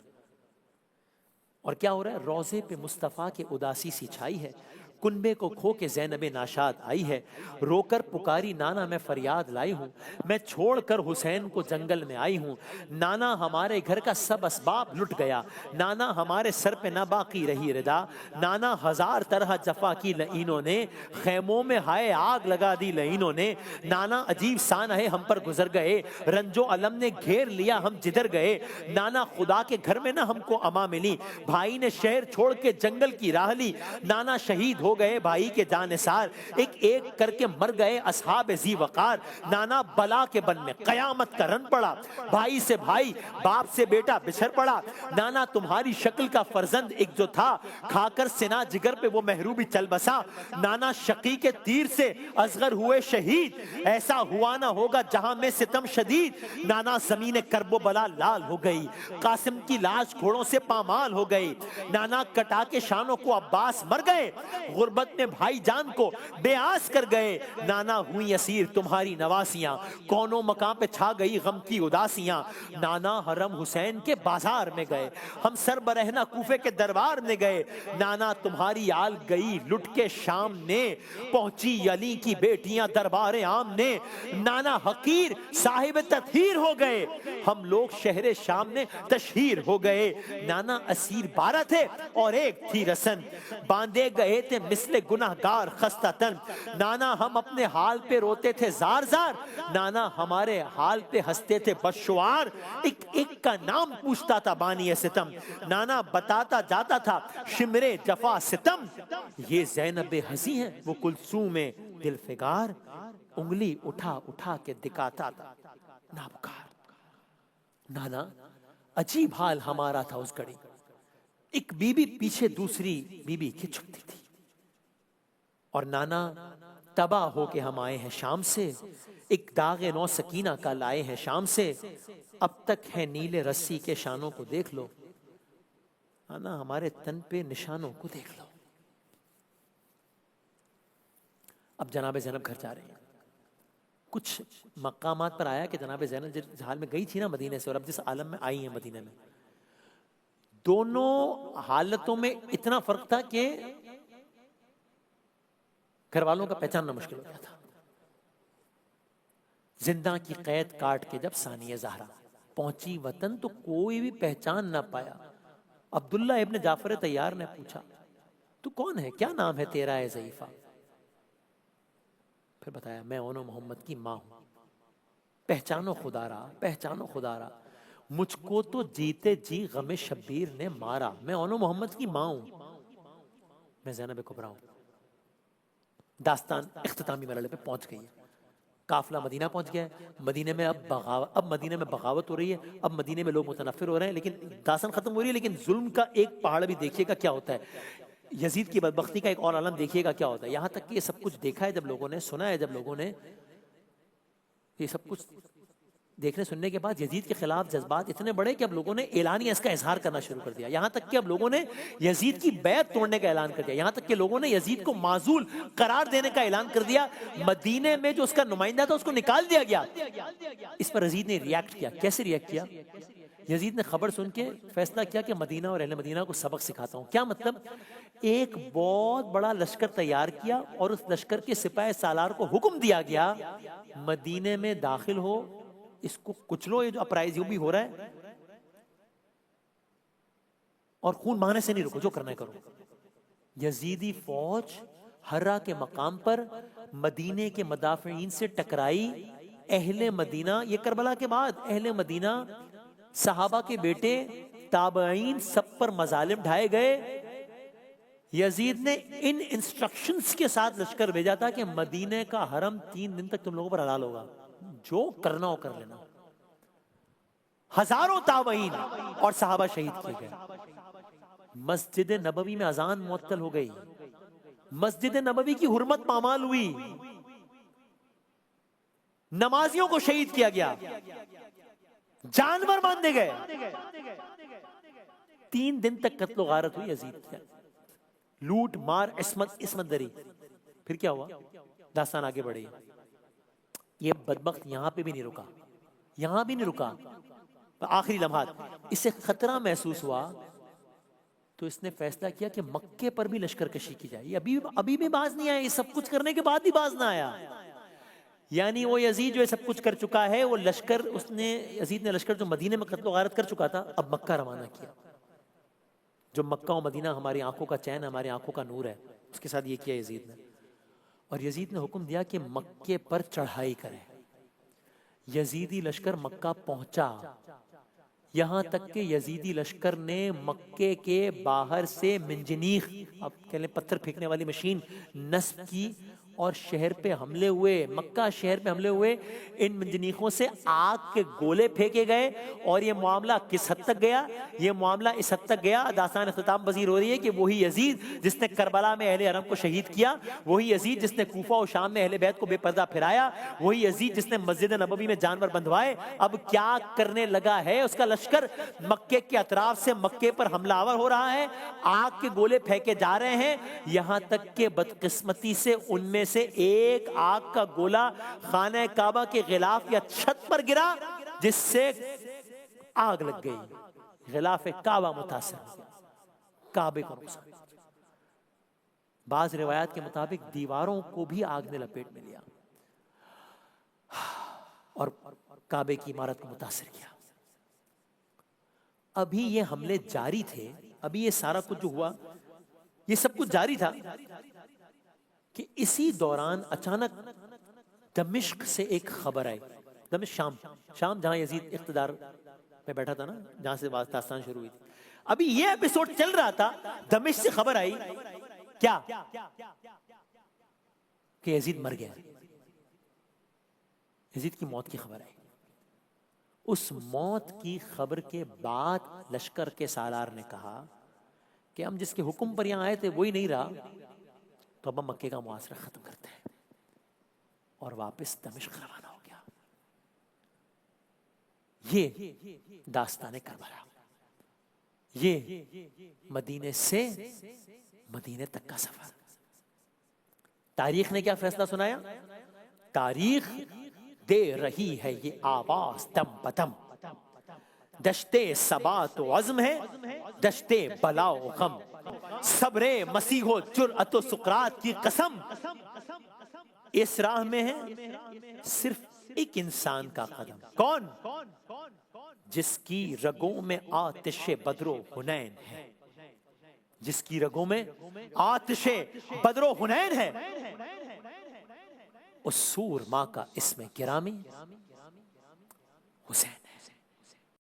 اور کیا ہو رہا ہے؟ روضے پہ مصطفیٰ کے اداسی سی چھائی ہے، کنبے کو کھو کے زینب ناشاد آئی ہے، رو کر پکاری نانا میں فریاد لائی ہوں، میں چھوڑ کر حسین کو جنگل میں آئی ہوں، نانا ہمارے گھر کا سب اسباب لٹ گیا، نانا ہمارے سر پہ نہ باقی رہی ردا، نانا ہزار طرح جفا کی لعینوں نے، خیموں میں ہائے آگ لگا دی لعینوں نے، نانا عجیب سان ہے ہم پر گزر گئے، رنج و علم نے گھیر لیا ہم جدھر گئے، نانا خدا کے گھر میں نہ ہم کو اما ملی، بھائی نے شہر چھوڑ کے جنگل کی راہ لی، نانا شہید ہو گئے بھائی کے جانثار، ایک ایک کر کے مر گئے اصحاب ذی وقار، نانا بلا کے بن میں قیامت کا رن پڑا، بھائی سے بھائی باپ سے بیٹا بچھڑ پڑا، نانا تمہاری شکل کا فرزند ایک جو تھا، کھا کر سنا جگر پہ وہ محروبی چل بسا، نانا شقی کے تیر سے اصغر ہوئے شہید، ایسا ہوا نہ ہوگا جہاں میں ستم شدید، نانا زمین کرب و بلا لال ہو گئی، قاسم کی لاش گھوڑوں سے پامال ہو گئی، نانا کٹا کے شانوں کو عباس مر گئے، غربت میں بھائی جان کو بے آس کر گئے، نانا ہوئی اسیر تمہاری نواسیاں، کونوں مقام پہ چھا گئی غم کی اداسیاں، نانا حرم حسین کے بازار میں گئے، ہم سر برہنہ کوفے کے دربار میں گئے، نانا تمہاری آل گئی لٹ کے شام نے، پہنچی علی کی بیٹیاں دربار عام نے، نانا حقیر صاحب تطہیر ہو گئے، ہم لوگ شہر شام نے تشہیر ہو گئے، نانا اسیر 12 تھے اور ایک تھی رسن، باندھے گئے تھے مثل گناہگار خستہ تن، نانا ہم اپنے حال پہ روتے تھے زار زار، نانا ہمارے حال پہ ہنستے تھے بشوار، ایک ایک کا نام پوچھتا تھا بانی ستم، نانا بتاتا جاتا تھا شمر جفا ستم، یہ زینب ہنسی ہیں وہ کلثوم دل فگار، انگلی اٹھا اٹھا کے دکھاتا تھا نابکار، نانا عجیب حال ہمارا تھا اس گھڑی، ایک بی بی پیچھے دوسری بی بی کی چھپتی تھی، اور نانا تباہ ہو کے ہم آئے ہیں شام سے، ایک داغ نو سکینہ کا لائے ہیں شام سے، اب تک ہے نیلے رسی کے شانوں کو دیکھ لو، نانا ہمارے تن پہ نشانوں کو دیکھ لو۔ اب جناب زینب گھر جا رہے ہیں، کچھ مقامات پر آیا کہ جناب زینب جس حال میں گئی تھی نا مدینے سے اور اب جس عالم میں آئی ہیں مدینے میں، دونوں حالتوں میں اتنا فرق تھا کہ گھر والوں کا پہچاننا مشکل ہو گیا تھا۔ زندہ کی قید کاٹ کے جب ثانیہ زہرا پہنچی وطن تو کوئی بھی پہچان نہ پایا، عبداللہ ابن جعفر طیار نے پوچھا تو کون ہے، کیا نام ہے تیرا اے ضعیفہ؟ پھر بتایا میں اونو محمد کی ماں ہوں، پہچانو خدا را پہچانو خدا را، مجھ کو تو جیتے جی غم شبیر نے مارا، میں اونو محمد کی ماں ہوں، میں زینب کبریٰ ہوں۔ داستان اختتامی مرحلے پہ پہنچ گئی ہے، قافلہ مدینہ پہنچ گیا ہے، مدینے میں اب مدینے میں بغاوت ہو رہی ہے، اب مدینے میں لوگ متنفر ہو رہے ہیں، لیکن داستان ختم ہو رہی ہے، لیکن ظلم کا ایک پہاڑ بھی دیکھیے گا کیا ہوتا ہے، یزید کی بدبختی کا ایک اور عالم دیکھیے گا کیا ہوتا ہے، یہاں تک کہ یہ سب کچھ دیکھا ہے جب لوگوں نے، سنا ہے جب لوگوں نے، یہ سب کچھ دیکھنے سننے کے بعد یزید کے خلاف جذبات اتنے بڑے کہ اب لوگوں نے اعلانیہ اس کا اظہار کرنا شروع کر دیا، یہاں تک کہ اب لوگوں نے یزید کی بیعت توڑنے کا اعلان کر دیا، یہاں تک کہ لوگوں نے یزید کو معزول قرار دینے کا اعلان کر دیا، مدینے میں جو اس کا نمائندہ تھا اس کو نکال دیا گیا۔ اس پر یزید نے ریاکٹ کیا، کیسے ریاکٹ کیا؟ یزید نے خبر سن کے فیصلہ کیا کہ مدینہ اور اہل مدینہ کو سبق سکھاتا ہوں، کیا مطلب؟ ایک بہت بڑا لشکر تیار کیا اور اس لشکر کے سپاہ سالار کو حکم دیا گیا مدینے میں داخل ہو، اس کو کچلو، یہ جو اپرائزیوں بھی ہو رہا ہے، اور خون بہانے سے نہیں رکو، جو کرنا ہے کرو۔ یزیدی فوج ہرا کے مقام پر مدینے کے مدافعین سے ٹکرائی، اہل مدینہ، یہ کربلا کے بعد اہل مدینہ، صحابہ کے بیٹے، تابعین، سب پر مظالم ڈھائے گئے۔ یزید نے ان انسٹرکشنز کے ساتھ لشکر بھیجا تھا کہ مدینے کا حرم 3 دن تک تم لوگوں پر حلال ہوگا، جو کرنا ہو کر لینا۔ ہزاروں تابعین اور صحابہ شہید کیے گئے، مسجد نبوی میں اذان معطل ہو گئی، مسجد نبوی کی حرمت پامال ہوئی، نمازیوں کو شہید کیا گیا، جانور باندھے گئے، 3 دن تک قتل و غارت ہوئی یزید کی، لوٹ مار عصمت دری۔ پھر کیا ہوا؟ داستان آگے بڑھی، یہ بدبخت یہاں پہ بھی نہیں رکا، یہاں بھی نہیں رکا، آخری لمحات اسے خطرہ محسوس ہوا تو اس نے فیصلہ کیا کہ مکے پر بھی لشکر کشی کی جائے. یہ ابھی بھی باز نہیں آیا, یہ سب کچھ کرنے کے بعد بھی باز نہ آیا. یعنی وہ یزید جو سب کچھ کر چکا ہے, وہ لشکر یزید نے لشکر جو مدینے میں قتل و غارت کر چکا تھا, اب مکہ روانہ کیا. جو مکہ و مدینہ ہماری آنکھوں کا چین, ہماری آنکھوں کا نور ہے, اس کے ساتھ یہ کیا یزید نے. اور یزید نے حکم دیا کہ مکے پر چڑھائی کرے. یزیدی لشکر مکہ پہنچا, یہاں تک کہ یزیدی لشکر نے مکے کے باہر سے منجنیق, اب کہہ لیں پتھر پھینکنے والی مشین, نصب کی اور شہر پہ حملے ہوئے, مکہ شہر پہ حملے ہوئے. ان منجنیقوں سے آگ کے گولے پھینکے گئے. اور یہ معاملہ کس حد تک گیا؟ یہ معاملہ اس حد تک گیا, داستان اختتام پذیر ہو رہی ہے کہ وہی یزید جس نے کربلا میں اہل حرم کو شہید کیا, وہی یزید جس نے کوفہ و شام میں اہل بیت کو بے پردہ پھرایا, وہی یزید جس نے مسجد نبوی میں جانور بندھوائے, اب کیا کرنے لگا ہے؟ اس کا لشکر مکے کے اطراف سے مکے پر حملہ آور ہو رہا ہے, آگ کے گولے پھینکے جا رہے ہیں, یہاں تک کہ بدقسمتی سے ان میں سے ایک آگ کا گولا خانہ کعبہ کے غلاف یا چھت پر گرا, جس سے آگ لگ گئی. غلاف کعبہ متاثر ہو گیا, کعبے کو نقصان. بعض روایات کے مطابق دیواروں کو بھی آگ نے لپیٹ میں لیا اور کعبے کی عمارت کو متاثر کیا. ابھی یہ حملے جاری تھے, ابھی یہ سارا کچھ جو ہوا یہ سب کچھ جاری تھا کہ اسی دوران اچانک دمشق سے ایک خبر آئی. دمشق شام جہاں یزید اقتدار پہ بیٹھا تھا نا, جہاں سے داستان شروع ہوئی تھی. ابھی یہ ایپیسوڈ چل رہا تھا, دمشق سے خبر آئی کیا کہ یزید مر گیا. یزید کی موت کی خبر آئی. اس موت کی خبر کے بعد لشکر کے سالار نے کہا کہ ہم جس کے حکم پر یہاں آئے تھے وہی نہیں رہا, تو اب ہم مکے کا محاصرہ ختم کرتے ہیں, اور واپس دمشق روانہ ہو گیا. یہ داستان کربلا, یہ مدینے سے مدینے تک کا سفر. تاریخ نے کیا فیصلہ سنایا؟ تاریخ دے رہی ہے یہ آواز دم بدم, دشتے ثبات و عزم ہے, دشتے بلا و غم, صبر مسیح و جرأت و سقراط کی قسم. اس راہ میں ہے صرف ایک انسان کا قدم. کون؟ جس کی رگوں میں آتش بدر و حنین ہے, جس کی رگوں میں آتش بدر و حنین ہے. اس سور ماں کا اسم گرامی حسین.